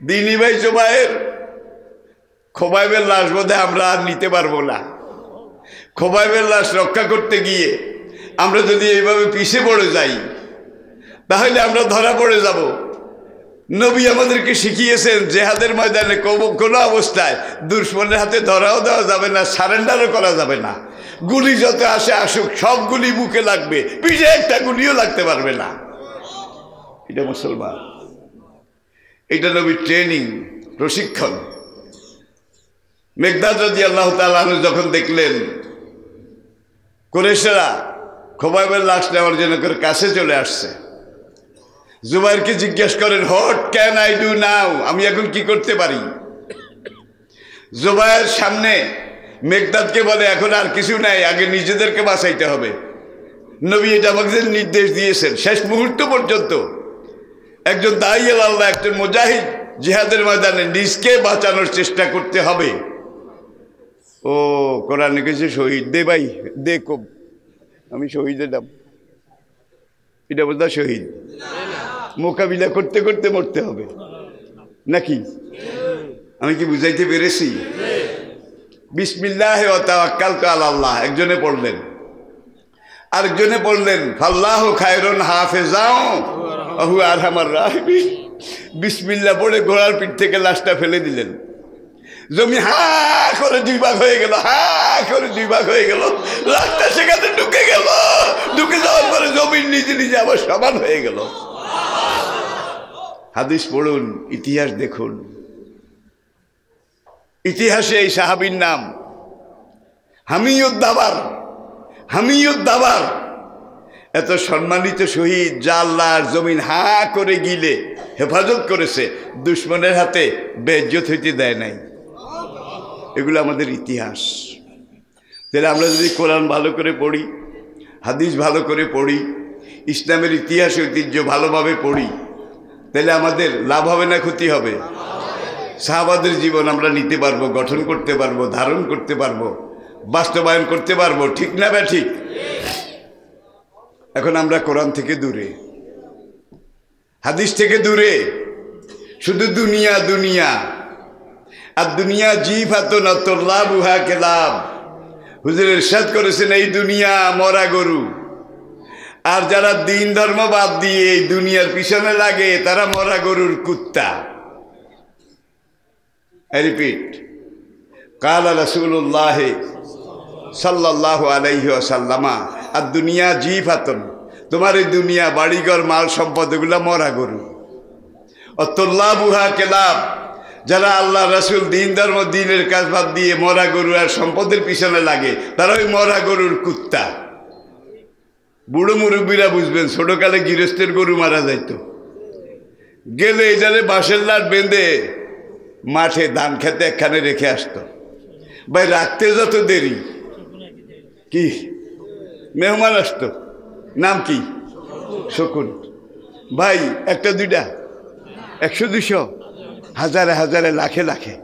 দিনী ভাই জুবাইর, খোবাইবের লাশ বোধহয় আমরা আর নিতে পারবো না। খোবাইবের লাশ রক্ষা করতে গিয়ে আমরা যদি এইভাবে পিছিয়ে পড়ে যাই তাহলে আমরা ধরা পড়ে যাব। নবী আমাদেরকে শিখিয়েছেন জেহাদের ময়দানে কোনো অবস্থায় দুশমনের হাতে ধরাও দেওয়া যাবে না, সারেন্ডারও করা যাবে না। গুলি যত আসে আসুক, সব গুলি বুকে লাগবে, পিঠে একটা গুলিও লাগতে পারবে না। এটা মুসলমান, এটা নবীর ট্রেনিং, প্রশিক্ষণ। মিকদাদ রাদিয়াল্লাহু তাআলা আনহু যখন দেখলেন কুরাইশরা খোবাইবের লাশ নেওয়ার জন্য করে কাছে চলে আসছে, জুবাইরকে জিজ্ঞেস করেন, what can I do now, আমি এখন কি করতে পারি? জুবাইর সামনে মিকদাদকে বলে, এখন আর কিছু নাই, আগে নিজেদেরকে বাঁচাইতে হবে। নবী এটা আমাকে নির্দেশ দিয়েছেন। শেষ মুহূর্ত পর্যন্ত একজন দাঈয়ে আল্লাহ, একজন মুজাহিদ জিহাদের ময়দানে নিজকে বাঁচানোর চেষ্টা করতে হবে। ও কোরআনে কিছু শহীদ দে ভাই, দে কব, আমি শহীদের নাম, এটা বোধ শহীদ। মোকাবিলা করতে করতে মরতে হবে নাকি? আমি কি বুঝাইতে পেরেছি? বিসমিল্লাহি ওয়া তাওয়াক্কালতু আলাল্লাহ একজনে পড়লেন, আরেকজনে পড়লেন ফাল্লাহু খায়রুন হাফিজাও ওয়া হুয়া আরহামার রাহিমিন। বিসমিল্লাহ পড়ে ঘোড়ার পিঠ থেকে লাশটা ফেলে দিলেন। জমি হা করে দুই ভাগ হয়ে গেল, হা করে দুই ভাগ হয়ে গেল, লাশটা সেখানে ঢুকে গেল। ঢুকে যাওয়ার পরে জমির নিজে নিজে আবার সমান হয়ে গেল। হাদিস পড়ুন, ইতিহাস দেখুন। ইতিহাসে এই সাহাবীর নাম হামিউদ্দাবার। হামিউদ্দাবার এত সম্মানিত শহীদ, যা আল্লাহর জমিন হা করে গিলে হেফাজত করেছে, দুশ্মনের হাতে বেইজ্জত হইতে দেয় নাই। এগুলো আমাদের ইতিহাস। তাহলে আমরা যদি কোরআন ভালো করে পড়ি, হাদিস ভালো করে পড়ি, ইসলামের ইতিহাস ঐতিহ্য ভালোভাবে পড়ি, তাহলে আমাদের লাভ হবে না ক্ষতি হবে? সাহাবাদের জীবন আমরা নিতে পারবো, গঠন করতে পারবো, ধারণ করতে পারবো, বাস্তবায়ন করতে পারবো। ঠিক না বা ঠিক? এখন আমরা কোরআন থেকে দূরে, হাদিস থেকে দূরে, শুধু দুনিয়া দুনিয়া। আর দুনিয়া জিফাতুন তুল্লাবুহা কেলাব। হুজুর ইরশাদ করেছেন, এই দুনিয়া মরা গরু। আর যারা দিন ধর্ম বাদ দিয়ে এই দুনিয়ার পিছনে লাগে তারা মরা গরুর কুত্তা। রিপিট, কালা রাসূলুল্লাহ সাল্লাল্লাহু আলাইহি ওয়াসাল্লাম, আর দুনিয়া জিফাতুন, তোমার এই দুনিয়া বাড়িঘর মাল সম্পদ এগুলা মরা গরু। অতুল্লাবুহা কেলাব, যারা আল্লাহ রাসূল দিন ধর্ম দিনের কাজ বাদ দিয়ে মরা গরু আর সম্পদের পিছনে লাগে তারা ওই মরা গরুর কুত্তা। বুড়ো মুরব্বীরা বুঝবেন, ছোটকালে গৃহস্থের গরু মারা যাইতো, গেলে এটারে বাঁশের লাট বেঁধে মাঠে ধান খেতে একখানে রেখে আসতো। ভাই রাখতে যত দেরি, কি মেহমান আসতো, নাম কি? শকুন। ভাই একটা দুইটা, 100-200, হাজারে হাজারে, লাখে লাখে।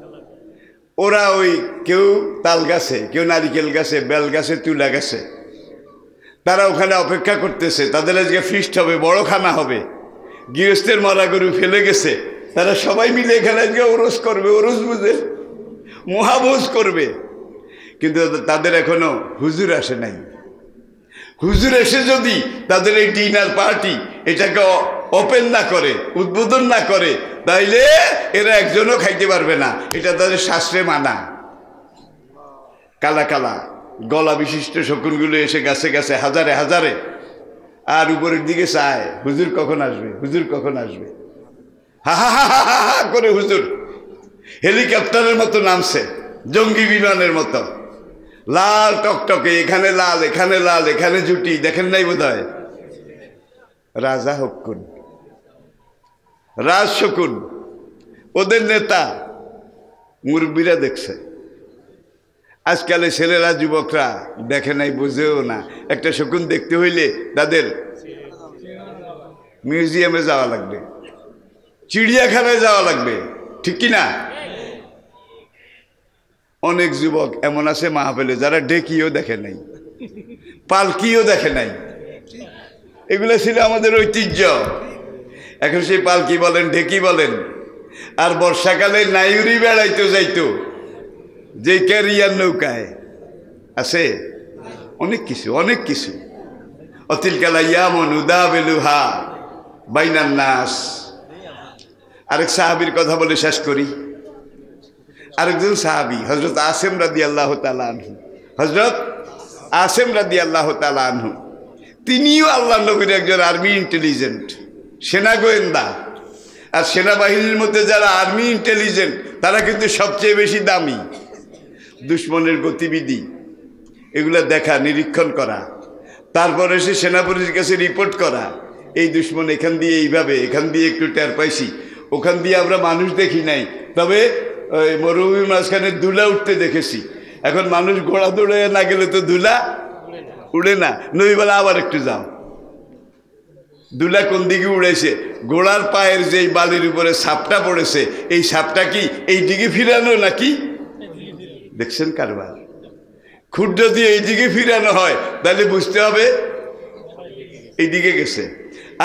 ওরা ওই কেউ তাল গাছে, কেউ নারিকেল গাছে, বেল গাছে, তুলা গাছে, তারা ওখানে অপেক্ষা করতেছে। তাদের আজকে ফিস্ট হবে, বড় খানা হবে। গৃহস্থের মরা গরু ফেলে গেছে, তারা সবাই মিলে এখানে আজকে ওরস করবে। ওরস বুঝে মহাভোজ করবে। কিন্তু তাদের এখনো হুজুর আসে নাই। হুজুর এসে যদি তাদের এই ডিনার পার্টি এটাকে ওপেন না করে, উদ্বোধন না করে, তাইলে এরা একজনও খাইতে পারবে না। এটা তাদের শাস্ত্রে মানা। কালা কালা গলা বিশিষ্ট শকুনগুলো এসে গাছে গাছে হাজারে হাজারে, আর উপরের দিকে চায় হুজুর কখন আসবে, হুজুর কখন আসবে। হা হা হা হা হা করে হুজুর হেলিকপ্টারের মতো নামছে, জঙ্গি বিমানের মতো, লাল টকটকে, এখানে লাল, এখানে লাল, এখানে জুটি, দেখেন নাই বোধ হয়। রাজা হকুন, রাজ শকুন, ওদের নেতা, মুরব্বীরা দেখছে। আজকালে ছেলেরা যুবকরা দেখে নাই, বুঝেও না। একটা শকুন দেখতে হইলে তাদের মিউজিয়ামে যাওয়া লাগবে, চিড়িয়াখানায় যাওয়া লাগবে, ঠিক কিনা? অনেক যুবক এমন আছে মাহফিলে যারা ডেকিও দেখে নাই, পালকিও দেখে নাই। এগুলো ছিল আমাদের ঐতিহ্য। এখন সেই পালকি বলেন, ঢেকি বলেন। আর বর্ষাকালে নাইউরি বেড়াইতে যাইতো, যে ক্যারিয়ার নৌকায় আছে অনেক কিছু, অনেক কিছু। অতিল কালা ইয়ামন উদা বেলুহা বাইনান নাস। আরেক সাহাবীর কথা বলে শেষ করি। আরেকজন সাহাবী হযরত আসিম রাদিয়াল্লাহু তাআলা আনহু, হযরত আসিম রাদিয়াল্লাহু তাআলা আনহু, তিনিও আল্লাহর নবীর একজন আর্মি ইন্টেলিজেন্ট, সেনা গোয়েন্দা। আর সেনাবাহিনীর মধ্যে যারা আর্মি ইন্টেলিজেন্ট তারা কিন্তু সবচেয়ে বেশি দামি। দুশ্মনের গতিবিধি এগুলো দেখা, নিরীক্ষণ করা, তারপরে সে সেনাপতির কাছে রিপোর্ট করা, এই দুশ্মন এখান দিয়ে এইভাবে, এখান দিয়ে একটু টের পাইছি, ওখান দিয়ে আমরা মানুষ দেখি নাই, তবে ওই মরুভূমির মাঝখানে দুলা উঠতে দেখেছি। এখন মানুষ ঘোড়া দৌড়ে না গেলে তো দুলা উড়ে না। নইবেলা আবার একটু যাও, দুলা কোন দিকে উড়েছে, ঘোড়ার পায়ের যেই বালির উপরে সাপটা পড়েছে, এই সাপটা কি এই দিকে ফিরানো নাকি? দেখছেন কারবার। খুঁট যদি এই দিকে ফিরানো হয় তাহলে বুঝতে হবে এই দিকে গেছে,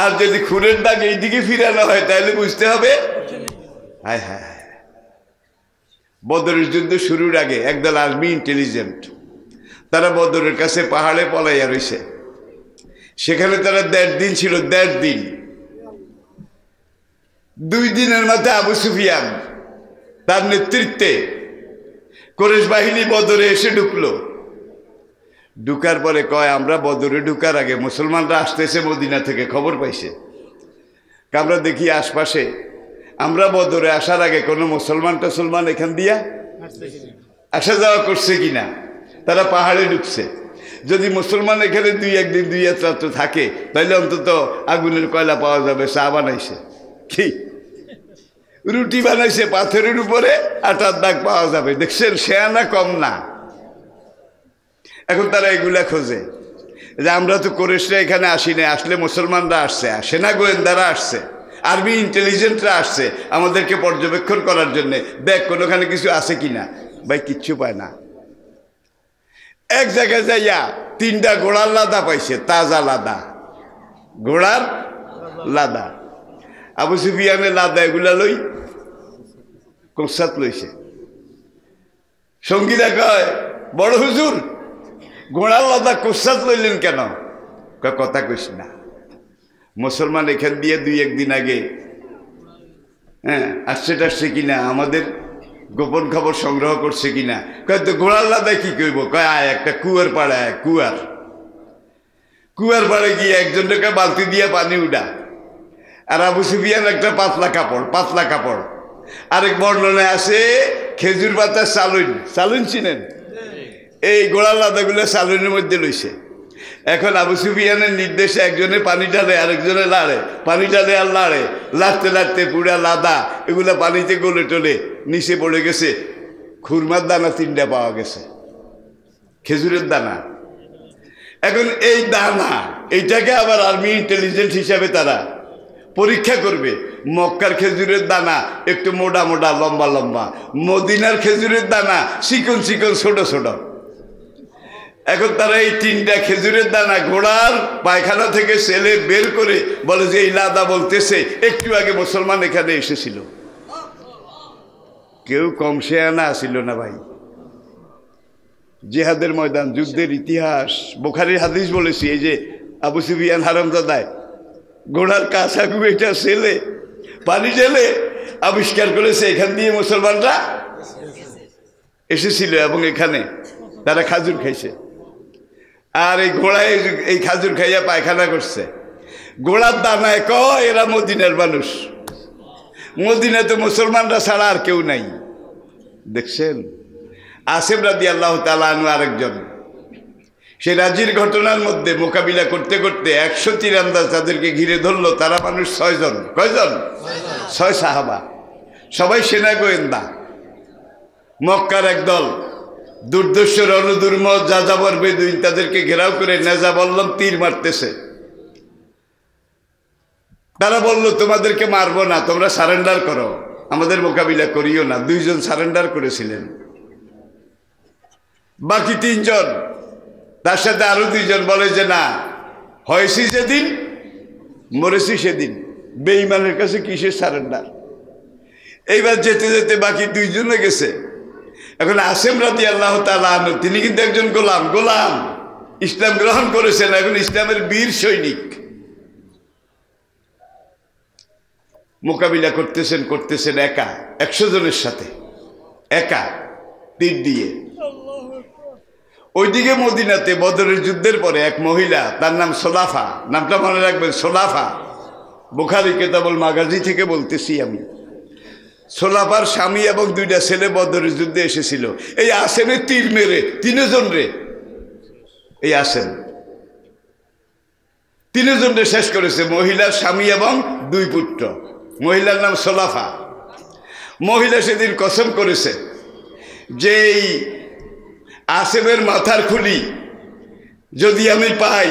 আর যদি খুনের দাগ এই দিকে ফিরানো হয় তাহলে বুঝতে হবে। হায় হায়, বদরের যুদ্ধ শুরুর আগে একদল আর্মি ইন্টেলিজেন্ট তারা বদরের কাছে পাহাড়ে পলাইয়া রয়েছে। সেখানে তারা ১.৫ দিন ছিল, ১.৫ দিন। ২ দিনের মাথায় আবু সুফিয়ান তার নেতৃত্বে কুরাইশ বাহিনী বদরে এসে ঢুকলো। ঢুকার পরে কয়, আমরা বদরে ঢুকার আগে মুসলমানরা আসতেছে মদিনা থেকে, খবর পাইছে। আমরা দেখি আশপাশে, আমরা বদরে আসার আগে কোনো মুসলমান টসলমান এখান দিয়া আসা যাওয়া করছে কিনা। তারা পাহাড়ে ঢুকছে। যদি মুসলমান এখানে ২-১ দিন ২-১ রাত্র থাকে তাহলে অন্তত আগুনের কয়লা পাওয়া যাবে। চা বানাইছে, কি রুটি বানাইছে, পাথরের উপরে আটার দাগ পাওয়া যাবে। দেখছেন, শেয়ানা কম না। এখন তারা এগুলা খোঁজে যে আমরা তো কুরাইশরা এখানে আসি না, আসলে মুসলমানরা আসছে, সেনা গোয়েন্দারা আসছে, আর্মি ইন্টেলিজেন্টরা আসছে আমাদেরকে পর্যবেক্ষণ করার জন্যে, দেখ কোনোখানে কিছু আছে কিনা। ভাই কিচ্ছু পায় না। এক জায়গায় যাইয়া ৩টা ঘোড়ার লাদা পাইছে, তাজা লাদা, ঘোড়ার লাদা। আবু সুফিয়ানের লাদা এগুলা লই কোসাত লইছে। সঙ্গীরা কয়, বড় হুজুর ঘোড়ার লাদা কোসাত লইলেন কেন? কথা কইস না, মুসলমান এখান দিয়ে ২-১ দিন আগে আসছে টাসছে কিনা, আমাদের গোপন খবর সংগ্রহ করছে কিনা। কয় তো ঘোড়ার লাদায় কি কইব? কয় আয় একটা কুয়ার পাড়ে, আয় কুয়ার পাড়ে গিয়ে একজনটাকে বালতি দিয়ে পানি উঠা। আর আবু সুফিয়ান একটা পাতলা কাপড়। আরেক বর্ণনায় আছে খেজুর পাতার চালুন চিনেন, এই ঘোড়ার লাদাগুলো চালুনের মধ্যে লইছে। এখন আবু সুফিয়ানের নির্দেশে একজনে পানি ঢালে, আরেকজনে লাড়ে, পানি ঢালে আর লাড়ে, লাড়তে লাড়তে পুরা লাদা এগুলো পানিতে গলে টলে নিচে পড়ে গেছে। খুরমার দানা 3টা পাওয়া গেছে, খেজুরের দানা। এখন এই দানা এইটাকে আবার আর্মি ইন্টেলিজেন্স হিসাবে তারা পরীক্ষা করবে। মক্কার খেজুরের দানা একটু মোটা মোটা, লম্বা লম্বা, মদিনার খেজুরের দানা চিকন চিকন, ছোট ছোট। এখন তারা এই 3টা খেজুরের দানা ঘোড়ার পায়খানা থেকে ছেলে বের করে বলে যে এই লাদা বলতেছে একটু আগে মুসলমান এখানে এসেছিল। কেউ কম শেয়ানা আসিল না ভাই। জিহাদের ময়দান, যুদ্ধের ইতিহাস, বুখারীর হাদিস বলেছি। এই যে আবু সুফিয়ান হারামজাদায় ঘোড়ার কাঁচা কুয়েটা ছেলে পানি ঢেলে আবিষ্কার করেছে এখান দিয়ে মুসলমানরা এসেছিল এবং এখানে তারা খাজুর খাইছে। আর এই ঘোড়ায় এই খাজুর খাইয়া পায়খানা করছে। ঘোড়ার দানায় কয় এরা মদিনার মানুষ, মদিনাতে মুসলমানরা ছাড়া আর কেউ নাই। দেখছেন আসেম রাদিয়াল্লাহু তাআলা আনহু আরেকজন। সেই রাজির ঘটনার মধ্যে মোকাবিলা করতে করতে 100 তীরন্দাজ তাদেরকে ঘিরে ধরলো। তারা মানুষ 6 জন। কয়জন? 6 সাহাবা, সবাই সেনা গোয়েন্দা। মক্কার একদল দুর্দর্শ রণদুর্ম যাযাবর বেদুইন তাদেরকে ঘেরাও করে নেজা বললাম তীর মারতেছে। তারা বলল তোমাদেরকে মারবো না, তোমরা সারেন্ডার করো, আমাদের মোকাবিলা করিও না। 2 জন সারেন্ডার করেছিলেন। বাকি 3 জন, তার সাথে আরো 2 জন বলে যে না, হয়েছি যেদিন মরেছি সেদিন, বেঈমানের কাছে কিসের সারেন্ডার। এইবার যেতে যেতে বাকি 2 জনে গেছে। এখন আসেম রাদিয়াল্লাহু তাআলা আনহু তিনি কিন্তু একজন গোলাম, ইসলাম গ্রহণ করেছেন, এখন ইসলামের বীর সৈনিক। মোকাবিলা করতেছেন একা, 100 জনের সাথে একা তীর দিয়ে। ওইদিকে মদিনাতে বদরের যুদ্ধের পরে এক মহিলা, তার নাম সোলাফা, নামটা মনে রাখবেন, সোলাফা। বুখারী কিতাবুল মাগাজি থেকে বলতেছি আমি। সোলাফার স্বামী এবং 2টা ছেলে বদরের যুদ্ধে এসেছিল। এই আসেনে তীর মেরে 3 জন রে, এই আসেন 3 জন রে শেষ করেছে, মহিলার স্বামী এবং 2 পুত্র। মহিলার নাম সোলাফা। মহিলা সেদিন কসম করেছে যে এই আসেমের মাথার খুলি যদি আমি পাই,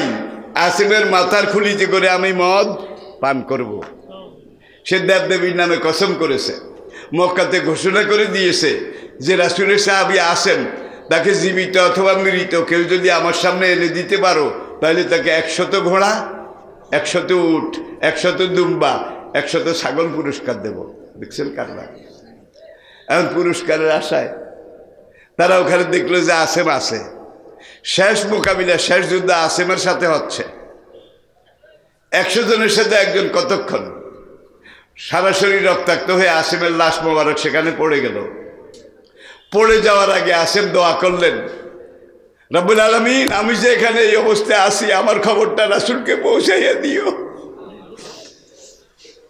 আসেমের মাথার খুলিতে করে আমি মদ পান করব। সে দেবদেবীর নামে কসম করেছে। মক্কাতে ঘোষণা করে দিয়েছে যে রাসূলের সাহাবী আসেন, তাকে জীবিত অথবা মৃত কেউ যদি আমার সামনে এনে দিতে পারো তাহলে তাকে 100 ঘোড়া, 100 উট, 100 দুম্বা, 100 ছাগল পুরস্কার দেব। দেখছেন কারবার। এখন পুরস্কারের আশায় তারা ওখানে দেখলো যে আসেম আছে। শেষ মোকাবিলা, শেষ যুদ্ধ আসেমের সাথে হচ্ছে। 100 জনের সাথে একজন কতক্ষণ সারা শরীর রক্তাক্ত হয়ে আসেমের লাশ মোবারক সেখানে পড়ে গেল। পড়ে যাওয়ার আগে আসেম দোয়া করলেন, রব্বুল আলামিন, আমি যে এখানে এই অবস্থায় আছি আমার খবরটা রাসূলকে পৌঁছাইয়া দিও।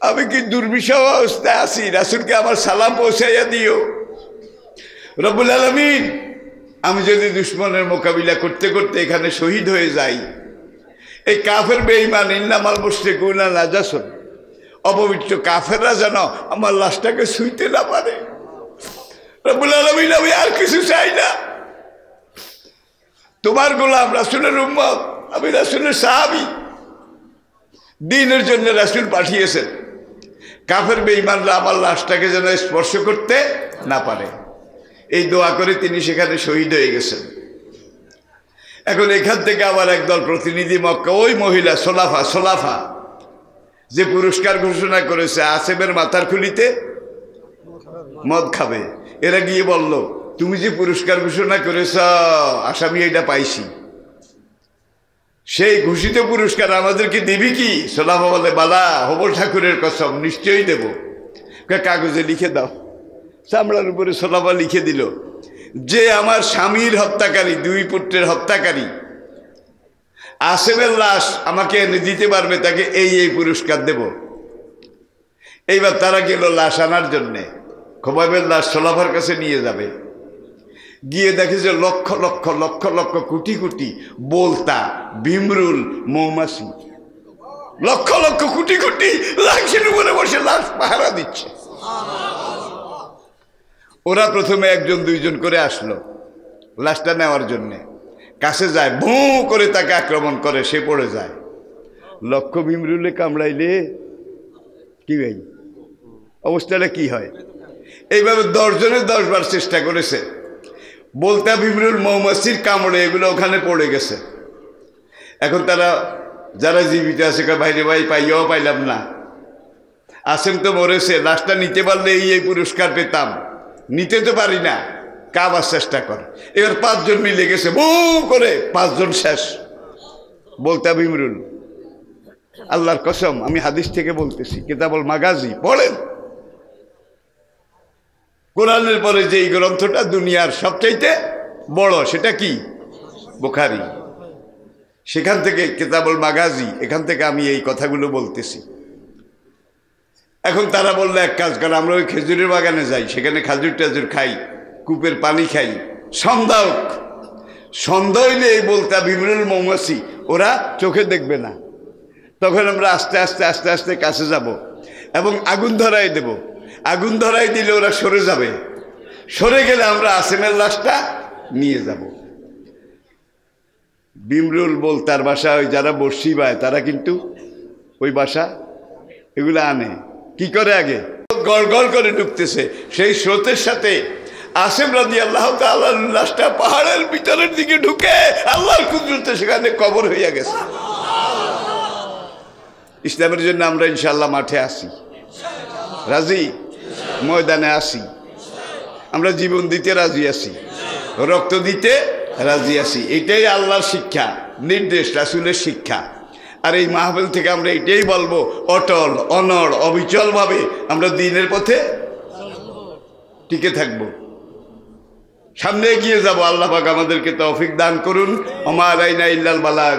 আমি কি দুর্বিষহ অবস্থায় আছি, রাসূলকে আমার সালাম পৌঁছাইয়া দিও। রব্বুল আলামিন, আমি যদি দুশমনের মোকাবিলা করতে করতে এখানে শহীদ হয়ে যাই, এই কাফের বেঈমান ইন্নামাল মুশরিকুনা নাজাসুন, অপবিত্র কাফেররা যেন আমার লাশটাকে ছুঁইতে না পারে। রব্বুল আলামিন, আমি আর কিছু চাই না। তোমার গোলাম, রাসূলের উম্মত, আমি রাসূলের সাহাবী। দ্বীনের জন্য রাসূল পাঠিয়েছেন, কাফের বেঈমানরা আমার লাশটাকে যেন স্পর্শ করতে না পারে। এই দোয়া করে তিনি সেখানে শহীদ হয়ে গেছেন। এখন এখান থেকে আবার একদল প্রতিনিধি মক্কা, ওই মহিলা সোলাফা যে পুরস্কার ঘোষণা করেছে আসেমের মাথার খুলিতে মদ খাবে, এরা গিয়ে বলল, তুমি যে পুরস্কার ঘোষণা করেছ আসামি এটা পাইছি, সেই ঘোষিত পুরস্কার আমাদেরকে দিবি কি? সোলাফা বলে, বালা, হবল ঠাকুরের কসম, নিশ্চয়ই দেব। কাগজে লিখে দাও। চামড়ার উপরে সোলাফা লিখে দিল যে আমার স্বামীর হত্যাকারী, 2 পুত্রের হত্যাকারী আসেমের লাশ আমাকে এনে দিতে পারবে, তাকে এই পুরস্কার দেব। এইবার তারা গেল লাশ আনার জন্যে। খোবাইবের লাশ সোলাফার কাছে নিয়ে যাবে। গিয়ে দেখে যে লক্ষ লক্ষ লক্ষ লক্ষ কোটি কোটি বলতা, ভিমরুল, মৌমাছি, লক্ষ লক্ষ কোটি কোটি লাশের উপরে বসে লাশ পাহারা দিচ্ছে। ওরা প্রথমে 1 জন 2 জন করে আসলো লাশটা নেওয়ার জন্যে। কাছে যায়, ভোঁ করে তাকে আক্রমণ করে, সে পড়ে যায়। লক্ষ ভিমরুলে কামড়াইলে কি ভাই অবস্থাটা কি হয়? এইভাবে 10 জনে 10 বার চেষ্টা করেছে। বলতা, ভিমরুল, মৌমাছির কামড়ে এগুলো ওখানে পড়ে গেছে। এখন তারা যারা জীবিত আছে, ভাইরে ভাই, পাইয়াও পাইলাম না, আসেম তো মরেছে, লাশটা নিতে পারলে এই পুরস্কার পেতাম, নিতে তো পারি না, কাবার চেষ্টা কর। এবার 5 জন মিলে গেছে, বউ করে 5 জন শেষ। বলতা, ভিমরুল আল্লাহর কসম, আমি হাদিস থেকে বলতেছি, কিতাবুল মাগাজি পড়েন। কোরআনের পরে যে এই গ্রন্থটা দুনিয়ার সবচাইতে বড়, সেটা কি? বুখারী। সেখান থেকে কিতাবুল মাগাজি, এখান থেকে আমি এই কথাগুলো বলতেছি। এখন তারা বললো এক কাজ করে, আমরা ওই খেজুরের বাগানে যাই, সেখানে খাজুর টাজুর খাই, কূপের পানি খাই। সন্ধ্যা হইলে এই বলতা বিমরুল মৌমাছি ওরা চোখে দেখবে না, তখন আমরা আস্তে আস্তে আস্তে আস্তে কাছে যাব এবং আগুন ধরাই দেব। আগুন ধরাই দিলে ওরা সরে যাবে, সরে গেলে আমরা আসিমের লাশটা নিয়ে যাব। বিমরুল বলতার বাসা, ওই যারা বর্ষি বায় তারা কিন্তু ওই বাসা এগুলো আনে। কি করে? আগে গড় গড় করে ডুবতেছে, সেই স্রোতের সাথে আসিম রাদিয়াল্লাহু তাআলার লাশটা পাহাড়ের ভিতরের দিকে ঢুকে আল্লাহর কুদরতে সেখানে কবর হইয়া গেছে। ইসলামের জন্য আমরা ইনশাআল্লাহ মাঠে আসি, রাজি, ময়দানে আসি, আমরা জীবন দিতে রাজি আছি, রক্ত দিতে রাজি আছি। এটাই আল্লাহর শিক্ষা, নির্দেশ, রাসূলের শিক্ষা। আর এই মাহফিল থেকে আমরা এটাই বলবো, অটল অনড় অবিচলভাবে আমরা দ্বীনের পথে টিকে থাকবো, সামনে এগিয়ে যাব। আল্লাহ পাক আমাদেরকে তৌফিক দান করুন। ওমা আলাইনা ইল্লাল বালাগ।